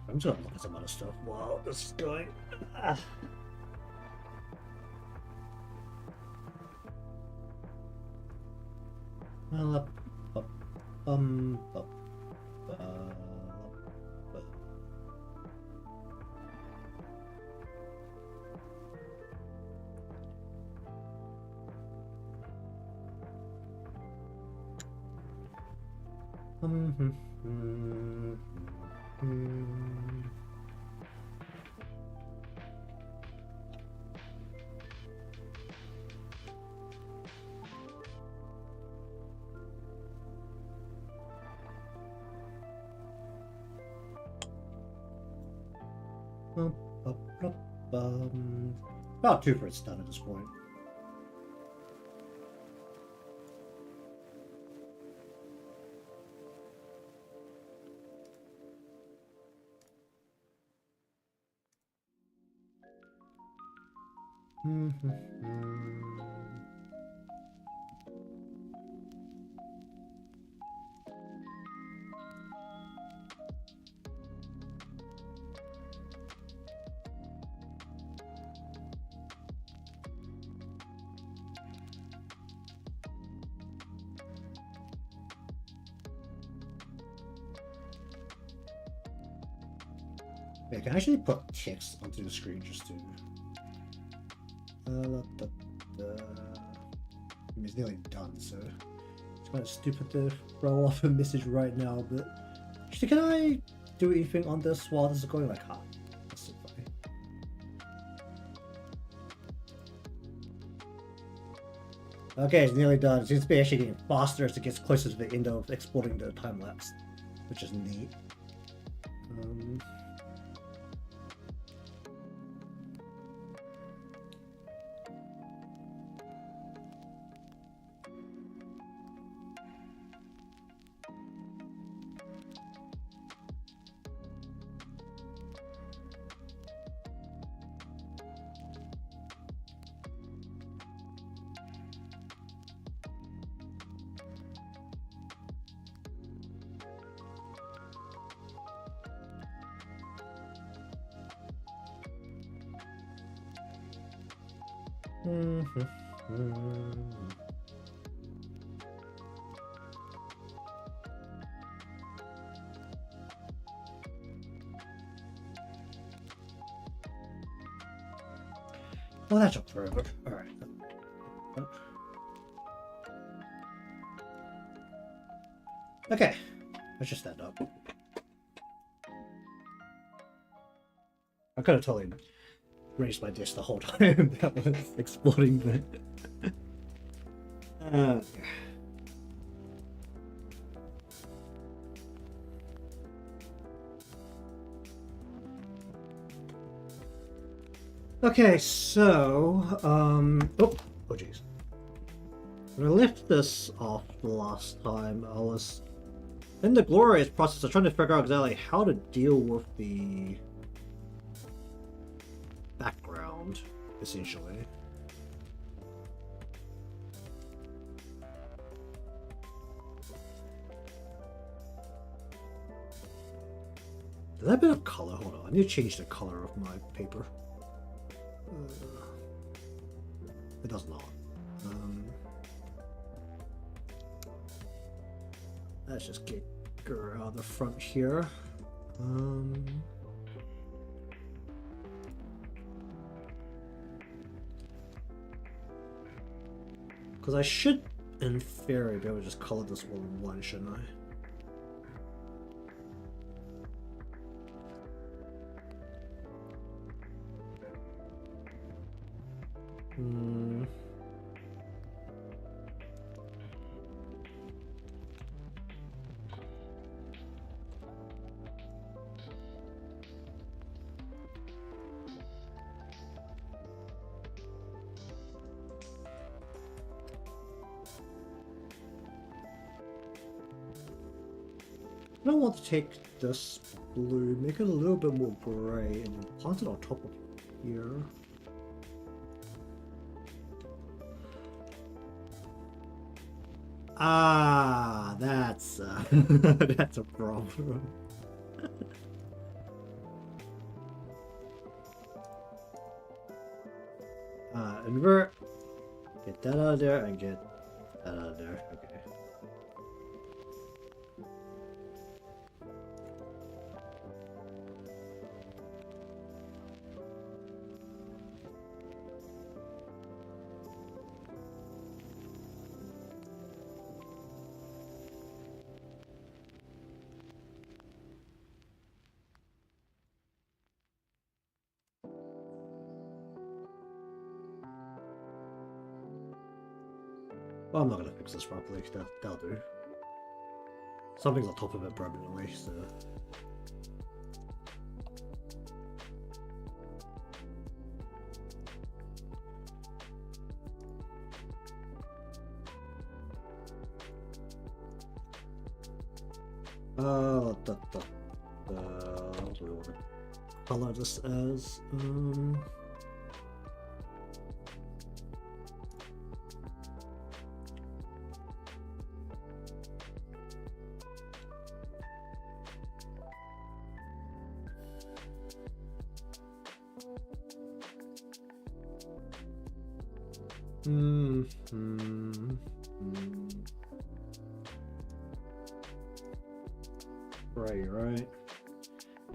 A: I'm just gonna look at some other stuff while this is going. About 2% done at this point. I can actually put text onto the screen just to. It's nearly done, so it's kind of stupid to throw off a message right now. But actually, can I do anything on this while this is going? Like, that's so funny. Okay, it's nearly done. It seems to be actually getting faster as it gets closer to the end of exporting the time lapse, which is neat. Oh, that took forever. Alright. Okay. Let's just stand up. I could have totally raised my dish the whole time that was exploding there. Okay, so, oh jeez. When I left this off the last time, I was in the glorious process of trying to figure out exactly how to deal with the background, essentially. Did that bit of color? Hold on, I need to change the color of my paper. It does not. Let's just get her out the front here. Because I should, in theory, be able to just color this all in one, shouldn't I? I don't want to take this blue, make it a little bit more gray, and plant it on top of here. Ah, that's that's a problem. Invert. Get that out of there and get that out of there. Okay. Well, I'm not gonna fix this properly. That'll do. Something's on top of it permanently, so. What do we want to color this as? Right.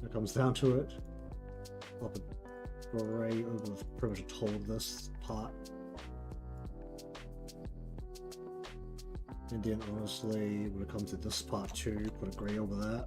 A: It comes down to it. I'll put gray over pretty much the whole of this part. And then honestly, when it comes to this part too, put a gray over that.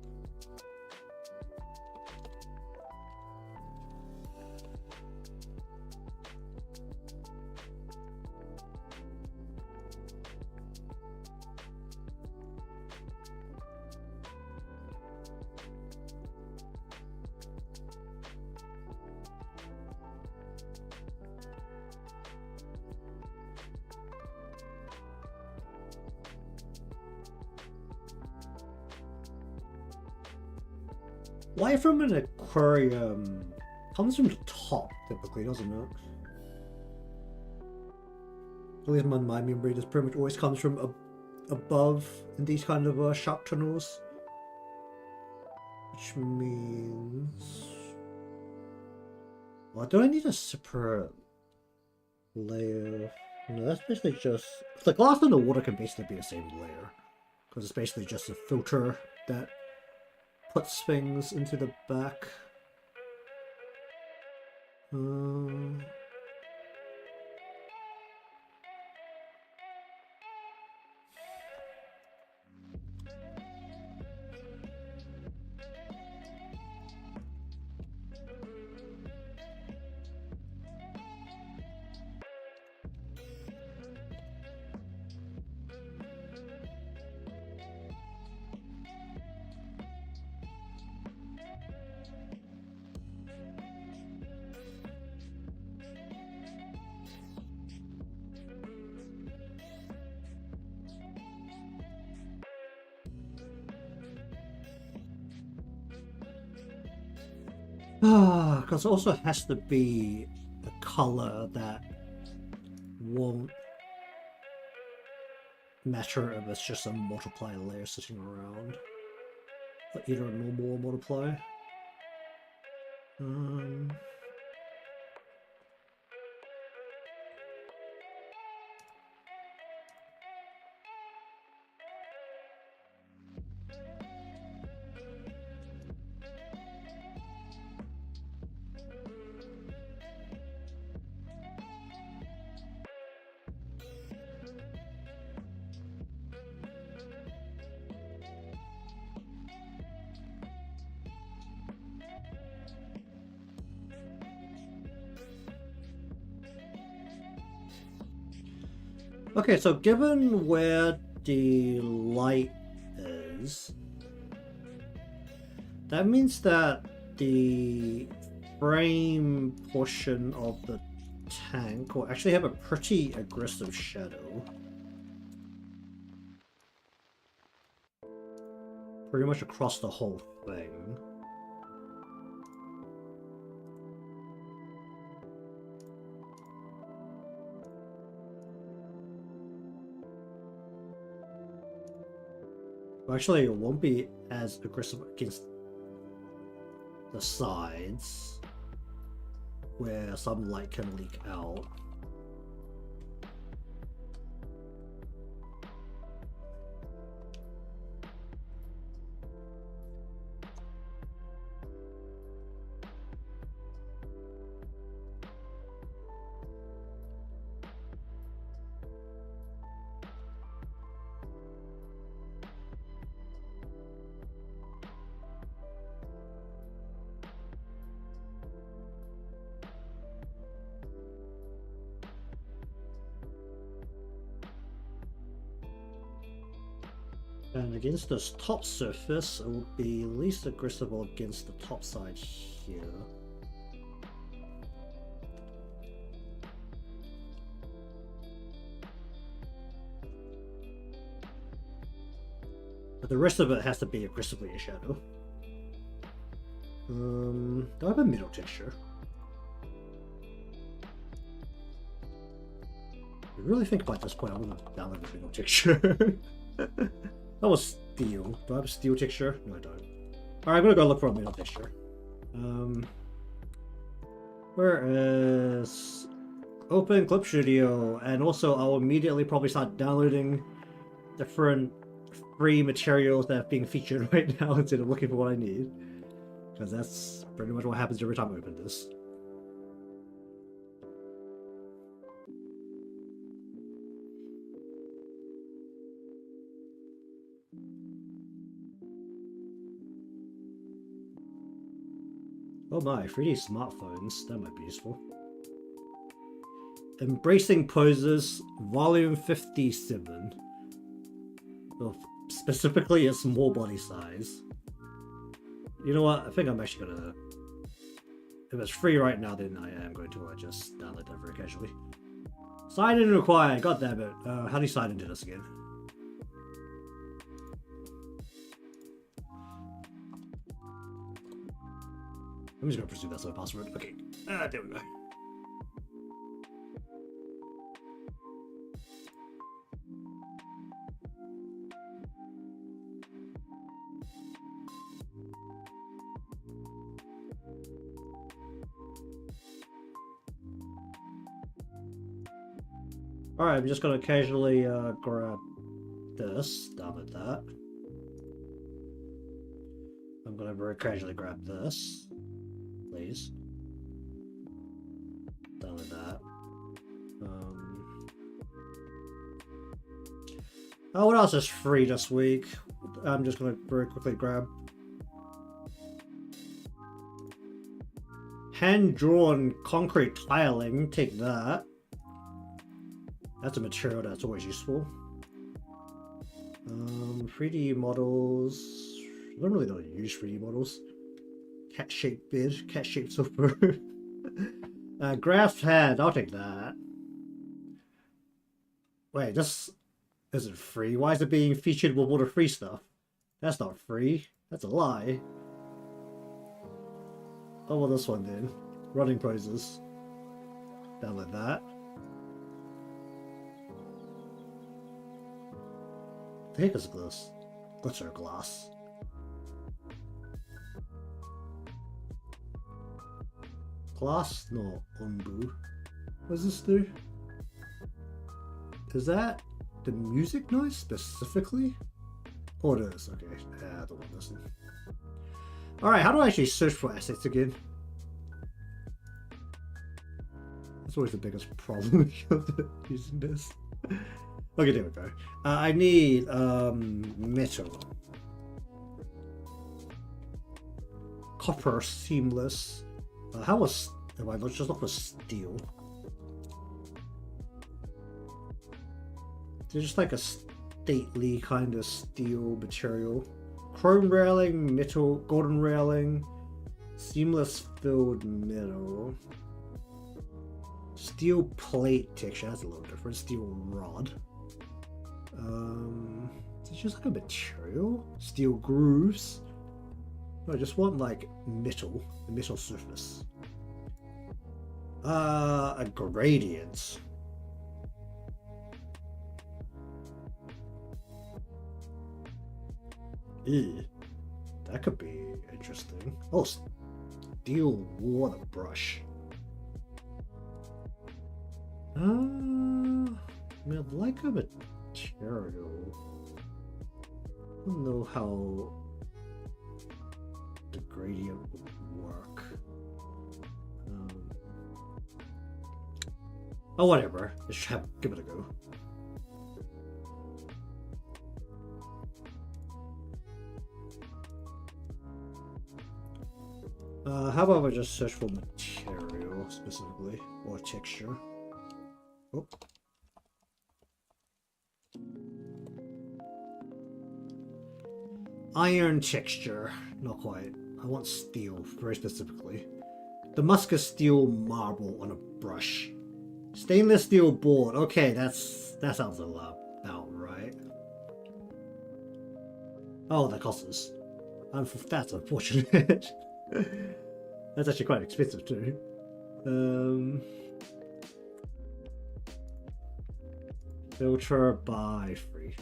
A: Life from an aquarium comes from the top, typically, doesn't it? At least in my memory, this pretty much always comes from above in these kind of shark tunnels. Which means... Well, do I need a separate... Layer. No, that's basically just... The glass and the water can basically be the same layer. Because it's basically just a filter that puts things into the back. Because it also has to be a color that won't matter if it's just a multiply layer sitting around. Like either a normal or multiply. Okay, so given where the light is, that means that the frame portion of the tank will actually have a pretty aggressive shadow. Pretty much across the whole thing. Actually, it won't be as aggressive against the sides, where some light can leak out. And against this top surface, it will be least aggressive against the top side here. But the rest of it has to be aggressively a shadow. Do I have a middle texture? I really think by this point I'm gonna download the middle texture. That was steel. Do I have a steel texture? No, I don't. Alright, I'm gonna go look for a middle texture. Where is Open Clip Studio? And also, I'll immediately probably start downloading different free materials that are being featured right now instead of looking for what I need. Because that's pretty much what happens every time I open this. Oh my, 3D smartphones, that might be useful. Embracing Poses, Volume 57. Well, specifically a small body size. You know what, I think I'm actually gonna... If it's free right now, then I am going to just download that very casually. Sign in required, god damn it. How do you sign into this again? I'm just gonna presume that's my password. Okay, there we go. Alright, I'm just gonna occasionally grab this, down with that. I'm gonna very casually grab this, please. Down with that. Oh, what else is free this week? I'm just gonna very quickly grab hand-drawn concrete tiling. Take that. That's a material that's always useful. 3D models. I don't really know how to use 3D models. Cat-shaped bed, cat-shaped sofa. Grasped hand, I'll take that. Wait, this isn't free. Why is it being featured with all the free stuff? That's not free. That's a lie. Oh, well, this one then. Running poses. Down like that. The heck is this? Glitter glass. Glass? No, umbu. What does this do? Is that the music noise specifically? Oh, it is. Okay. I don't want this one. Alright, how do I actually search for assets again? That's always the biggest problem using this. Okay, there we go. I need metal. Copper seamless. How was... Am I not just look for steel? They're just like a stately kind of steel material. Chrome railing, metal, golden railing, seamless filled metal. Steel plate texture, that's a little different. Steel rod. It's just like a material. Steel grooves. No, I just want like metal, a metal surface. A gradient. Ew, that could be interesting. Oh, steel water brush. I mean, I'd like a material. I don't know how the gradient would work. Oh, whatever. Just give it a go. How about I just search for material specifically, or texture? Oh. Iron texture. Not quite. I want steel, very specifically. Damascus steel marble on a brush. Stainless steel board. Okay, that sounds a lot about right. Oh, that costs us. That's unfortunate. That's actually quite expensive too. Filter by free.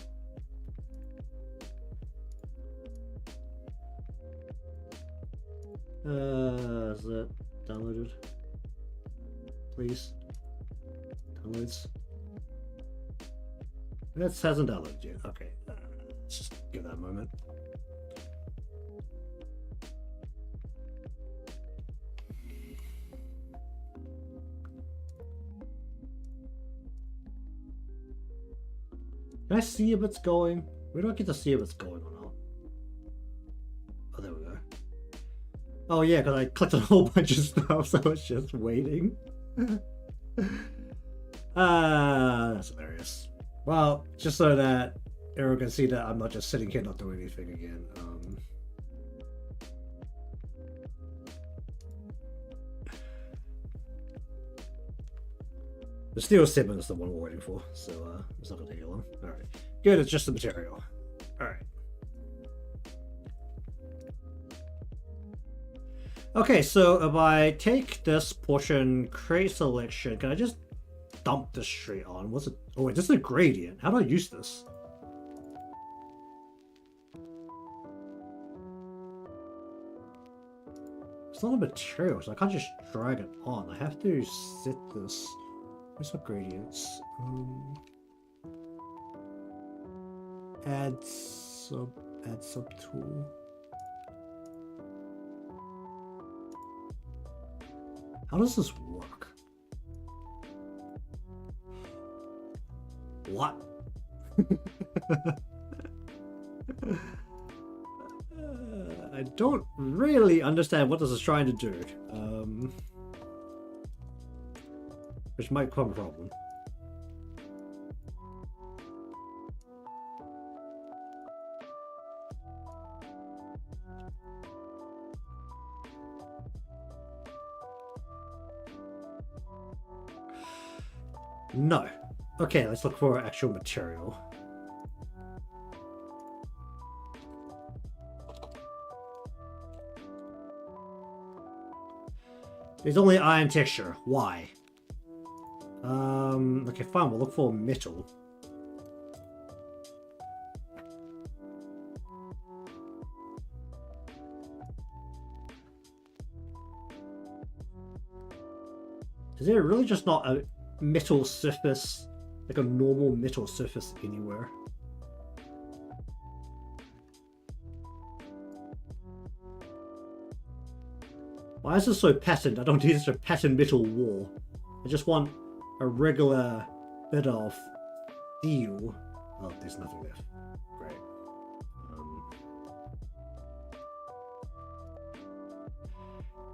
A: Is it downloaded? Please. Downloads. That hasn't downloaded yet. Okay. Let's just give that a moment. Can I see if it's going? We don't get to see if it's going or not. Oh, there we go. Oh yeah, because I clicked on a whole bunch of stuff, so it's just waiting. That's hilarious. Well, just so that everyone can see that I'm not just sitting here not doing anything again. The steel segment is the one we're waiting for, so it's not gonna take long. Alright. Good, it's just the material. Alright. Okay, so if I take this portion, create selection, can I just dump this straight on? What's it? Oh wait, this is a gradient. How do I use this? It's not a material, so I can't just drag it on. I have to set this Where's my gradients? Add subtool. How does this work? What? I don't really understand what this is trying to do. Which might become a problem. No. Okay, let's look for actual material. There's only iron texture. Why? Okay, fine, we'll look for metal. Is there really just not a metal surface, like a normal metal surface anywhere? Why is this so patterned? I don't need such a patterned metal wall. I just want a regular bit of steel. Oh, there's nothing left. Great.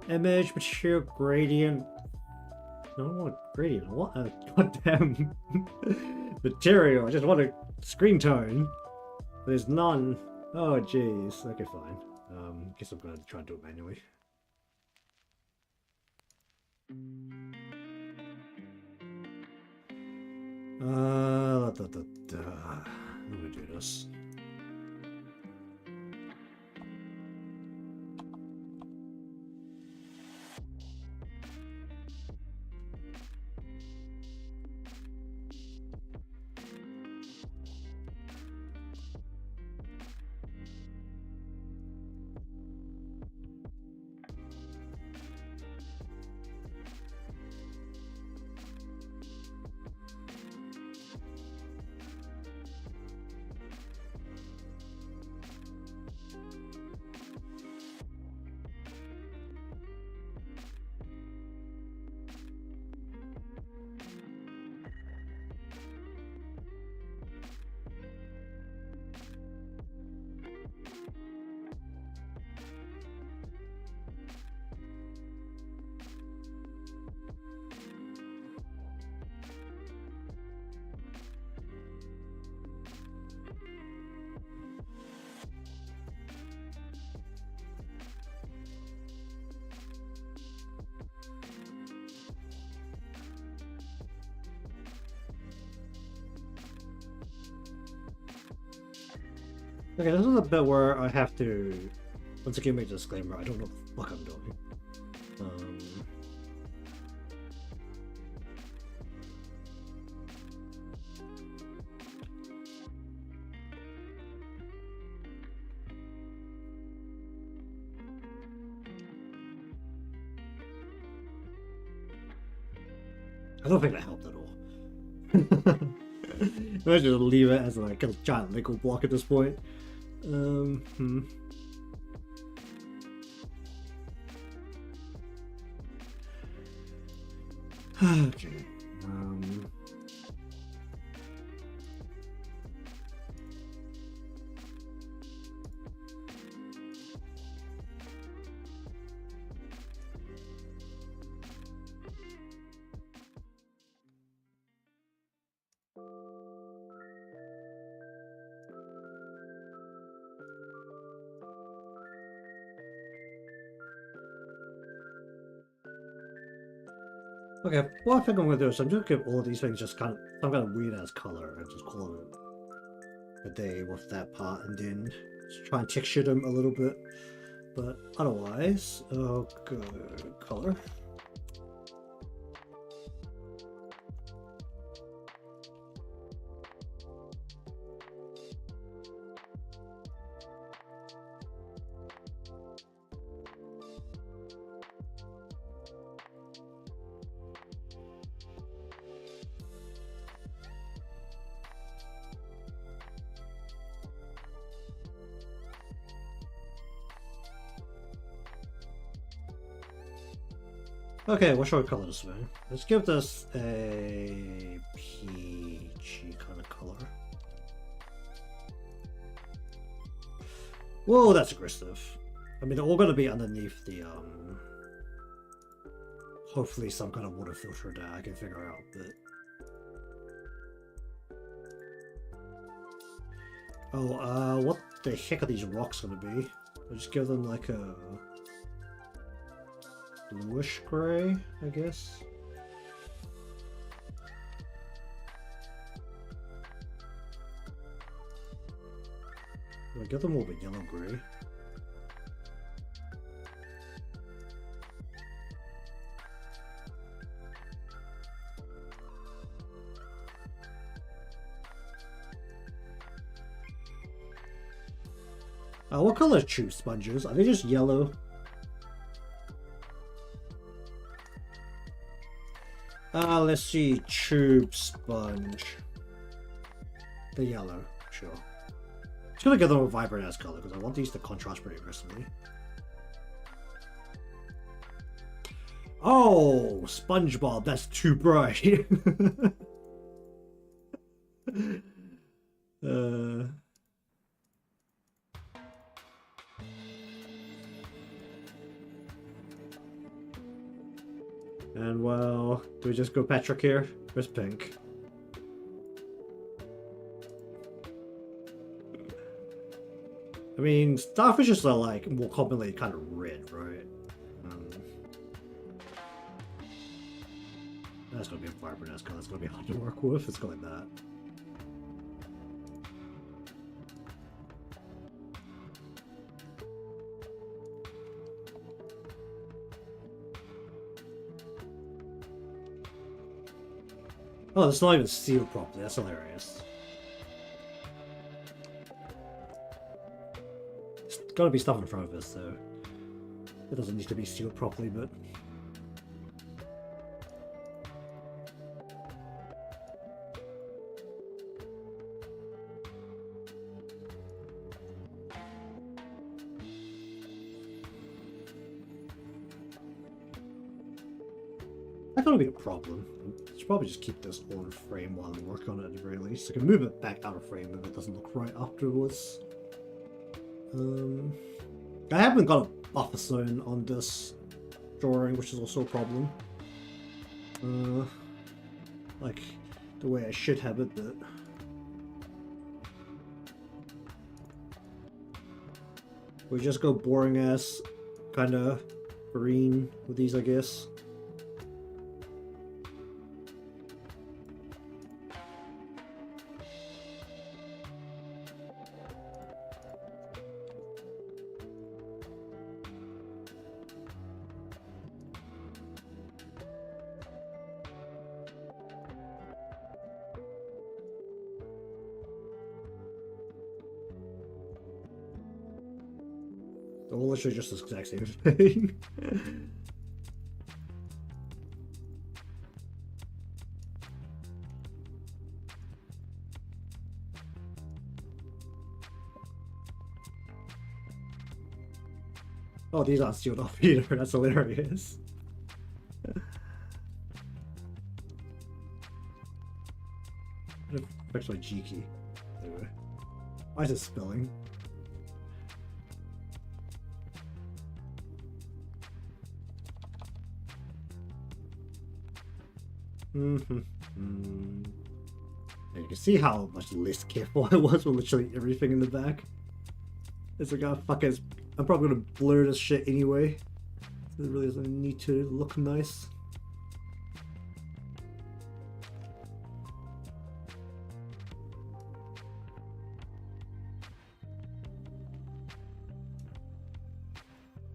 A: Image, material, gradient. No, I don't want a gradient. What a goddamn material. I just want a screen tone. There's none. Oh, jeez. Okay, fine. Guess I'm gonna try and do it manually. I'm gonna do this. Okay, this is the bit where I have to once again make a disclaimer. I don't know what the fuck I'm doing. I don't think that helped at all. I might just leave it as like a giant Lego block at this point. Okay. Okay, what I think I'm gonna do is I'm just gonna give all of these things just kind of some kind of weird ass color and just call it a day with that part, and then just try and texture them a little bit. But otherwise, oh, good color. Okay, what shall we color this thing? Let's give this a peachy kind of color. Whoa, that's aggressive. I mean, they're all going to be underneath the, hopefully some kind of water filter that I can figure out, but... Oh, what the heck are these rocks going to be? I'll just give them like a... bluish gray, I guess. I give them more of a yellow gray. What color are tube sponges? Are they just yellow? Let's see, tube sponge. The yellow, sure. Just gonna give them a vibrant ass color because I want these to contrast pretty aggressively. Oh, SpongeBob, that's too bright. And well, do we just go Patrick here? Where's pink? I mean, starfishes are like more commonly kind of red, right? That's gonna be a vibrant ass color. That's gonna be hard to work with. Let's go like that. Oh, it's not even sealed properly. That's hilarious. There's gotta be stuff in front of us, so it doesn't need to be sealed properly, but. That's gonna be a problem. I should probably just keep this on frame while I work on it at the very least. I can move it back out of frame if it doesn't look right afterwards. I haven't got a buffer zone on this drawing, which is also a problem. Like the way I should have it, but we just go boring ass kind of green with these, I guess. They're all literally just the exact same thing. Oh, these aren't sealed off either. That's hilarious. Actually, G key. Anyway, why is it spelling? And you can see how much less careful I was with literally everything in the back. It's like, oh fuck it, I'm probably gonna blur this shit anyway. So it really doesn't need to look nice.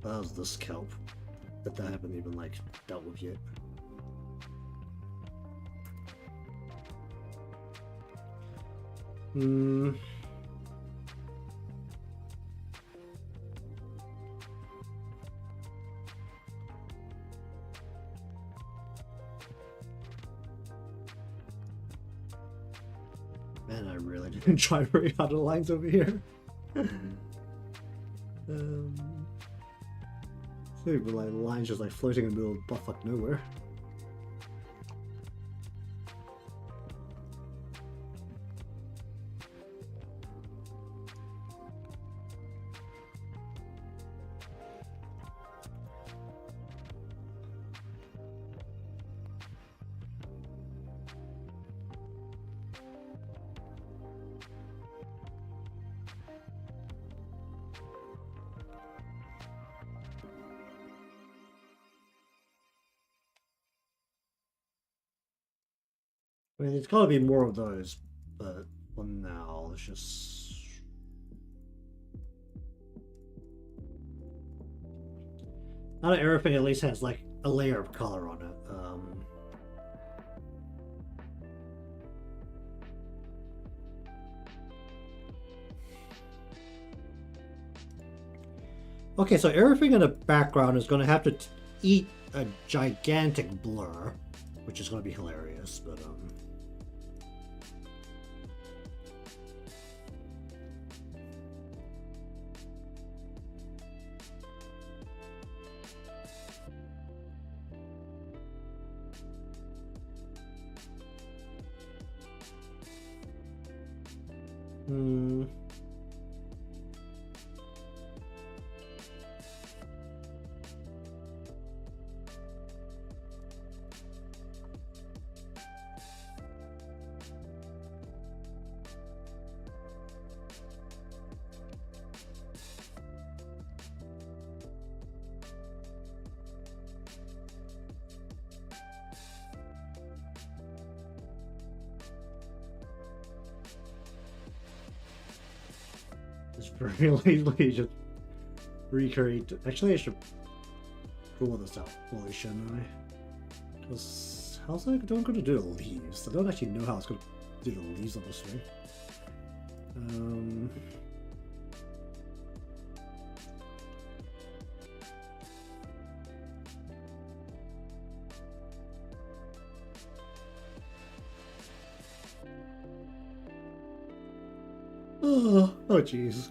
A: How's this kelp that I haven't even like dealt with yet? Man, I really didn't try very hard on the lines over here. So like lines just like floating in the middle of buttfuck nowhere. I mean, there's got to be more of those, but for now, let's just... Not everything at least has like a layer of color on it. Okay, so everything in the background is going to have to eat a gigantic blur, which is going to be hilarious, but it's very likely just recreate. Actually, I should pull this out fully, shouldn't I? Because how's I going to do the leaves? I don't actually know how it's going to do the leaves on this thing. Oh, jeez.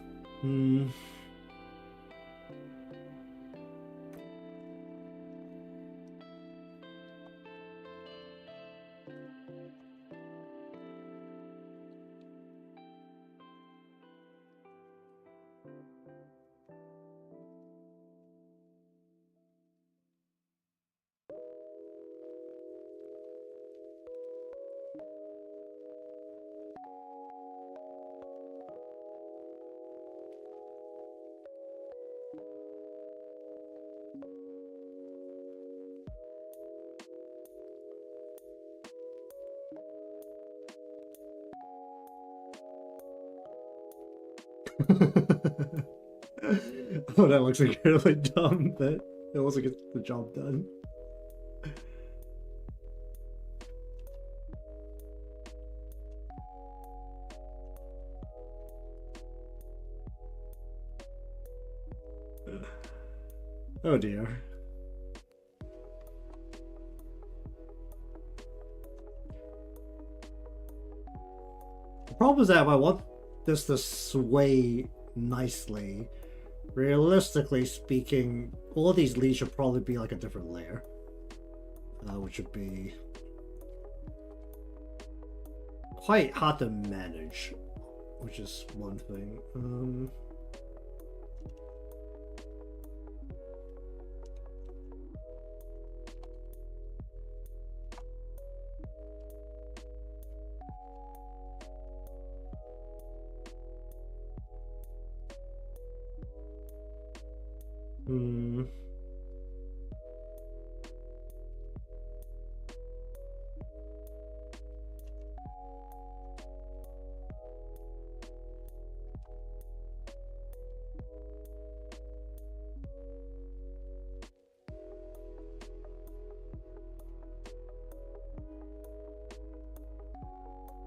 A: Oh, that looks incredibly dumb, but it also gets the job done. Oh dear. The problem is that if I want this to sway nicely, realistically speaking, all these leaves should probably be like a different layer. Which would be quite hard to manage, which is one thing.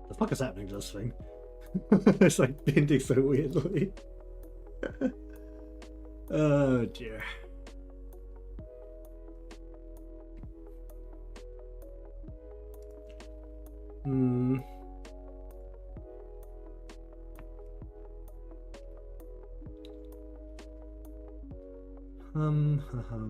A: The fuck is happening to this thing? It's like bending so weirdly. Oh dear. hum, hum, hum.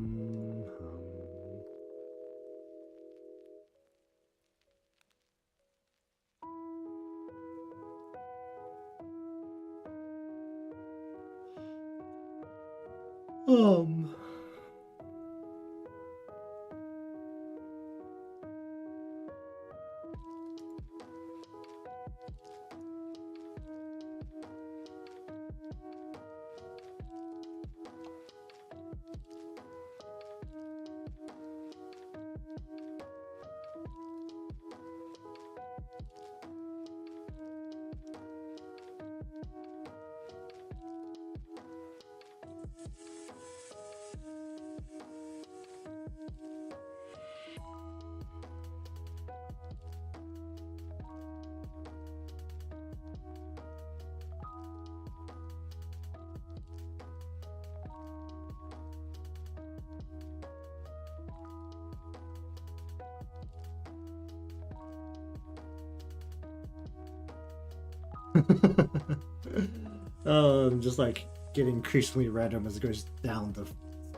A: Just like getting increasingly random as it goes down the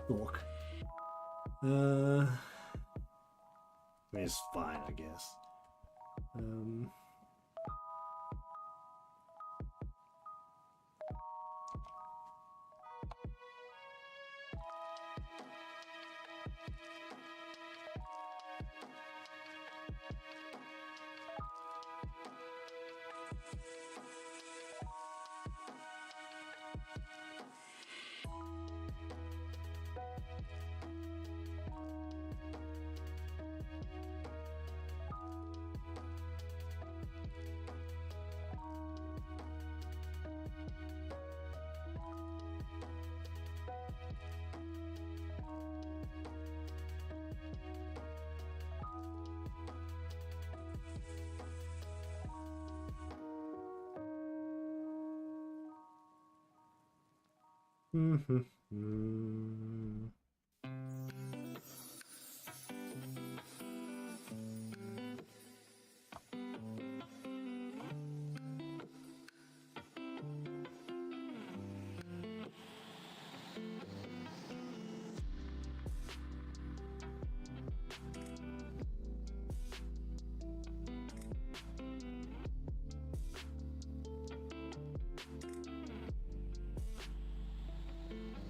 A: fork. I mean, it's fine, I guess.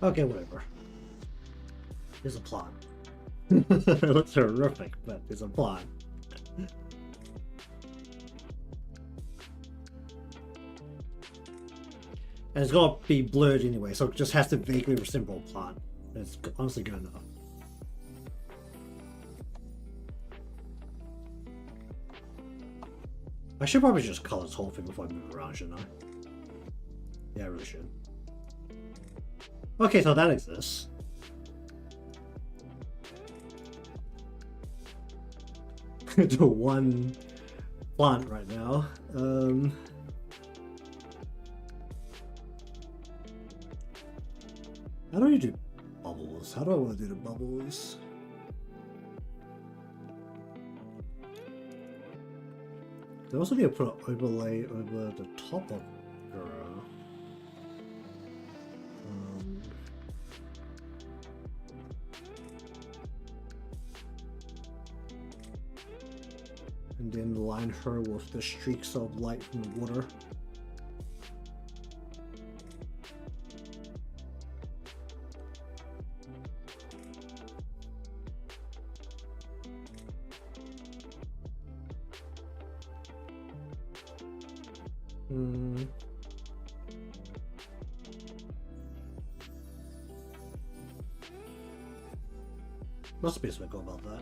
A: Okay, whatever. There's a plot. It looks horrific, but there's a plot. And it's gonna be blurred anyway, so it just has to vaguely resemble a plot. It's honestly good enough. I should probably just color this whole thing before I move around, shouldn't I? Yeah, I really should. Okay, so that exists. To one plant right now. How do you do bubbles? How do I want to do the bubbles? I also need to put an overlay over the top of Kokkoro. And then line her with the streaks of light from the water. What's the best way to go about that?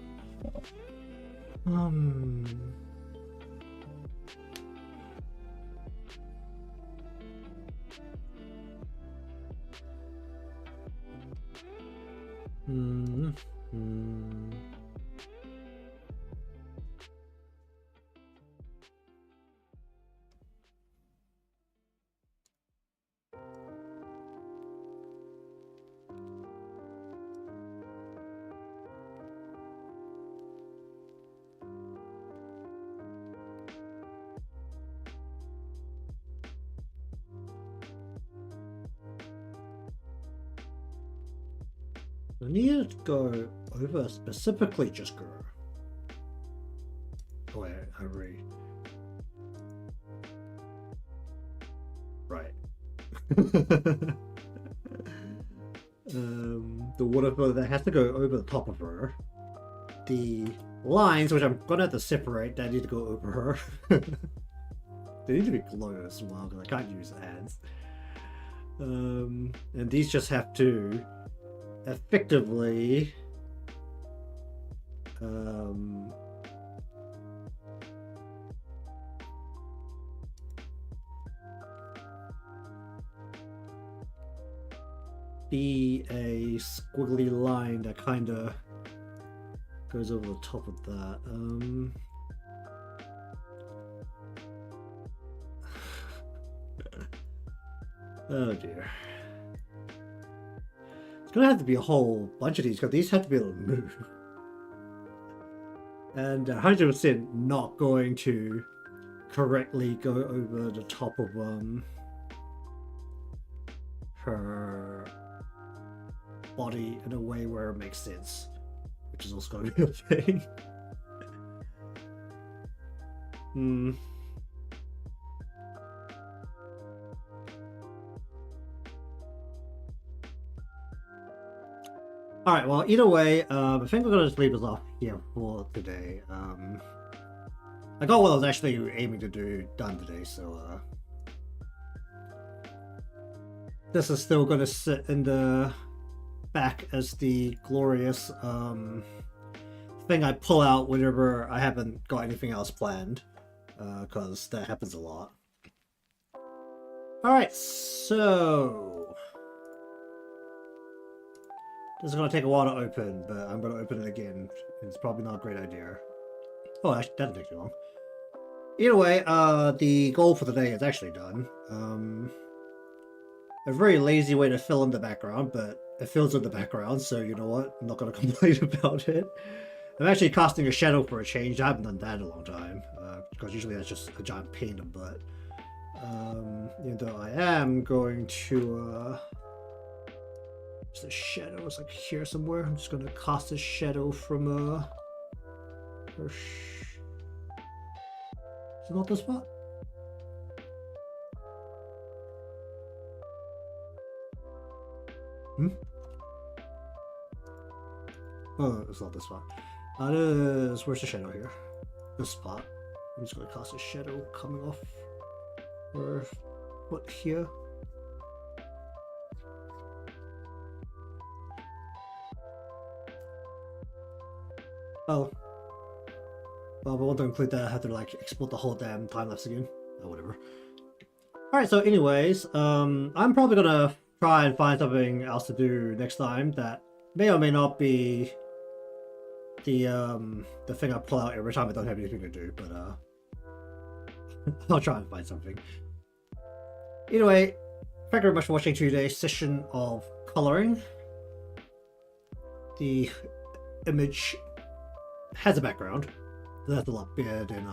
A: I need to go over specifically just grow. Oh wait, I read. Right. The waterfall that has to go over the top of her. The lines, which I'm gonna have to separate, that need to go over her. They need to be glow as well, because I can't use ads. And these just have to effectively be a squiggly line that kind of goes over the top of that. Oh dear. It's gonna have to be a whole bunch of these, because these have to be able to move. And 100% not going to correctly go over the top of her body in a way where it makes sense, which is also going to be a thing. Alright, well, either way, I think we're going to just leave this off here for today. I got what I was actually aiming to do done today, so this is still going to sit in the back as the glorious thing I pull out whenever I haven't got anything else planned, because that happens a lot. Alright, so this is going to take a while to open, but I'm going to open it again. It's probably not a great idea. Oh, actually, that doesn't take too long. Either way, the goal for the day is actually done. A very lazy way to fill in the background, but it fills in the background, so you know what? I'm not going to complain about it. I'm actually casting a shadow for a change. I haven't done that in a long time, because usually that's just a giant pain in the butt. Even though I am going to... There's a shadow, it's like here somewhere. I'm just going to cast a shadow from her is it not this spot? Oh, it's not this spot. That is... Where's the shadow here? This spot. I'm just going to cast a shadow coming off her foot here. Oh. Well, if I want to include that, I have to like export the whole damn time lapse again. Oh, whatever. Alright, so anyways, I'm probably gonna try and find something else to do next time that may or may not be the thing I pull out every time I don't have anything to do, but I'll try and find something. Anyway, thank you very much for watching today's session of coloring. The image has a background. That's a lot better than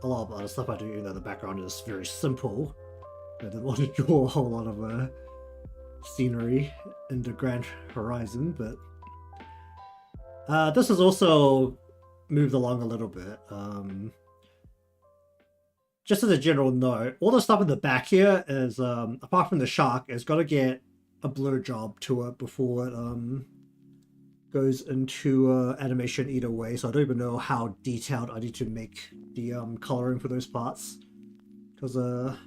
A: a lot of other stuff I do, even though the background is very simple. I didn't want to draw a whole lot of scenery in the grand horizon, but this has also moved along a little bit. Just as a general note, all the stuff in the back here is, apart from the shark, it's got to get a blur job to it before it goes into animation either way, so I don't even know how detailed I need to make the coloring for those parts, because they're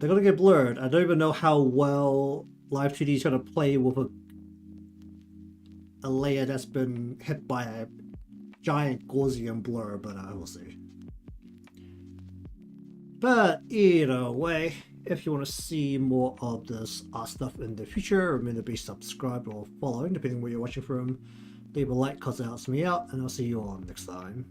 A: gonna get blurred. I don't even know how well Live 2D is gonna play with a layer that's been hit by a giant Gaussian blur, but we'll see. But either way, if you want to see more of this art stuff in the future, remember to be subscribed or following, depending on where you're watching from. Leave a like because it helps me out, and I'll see you all next time.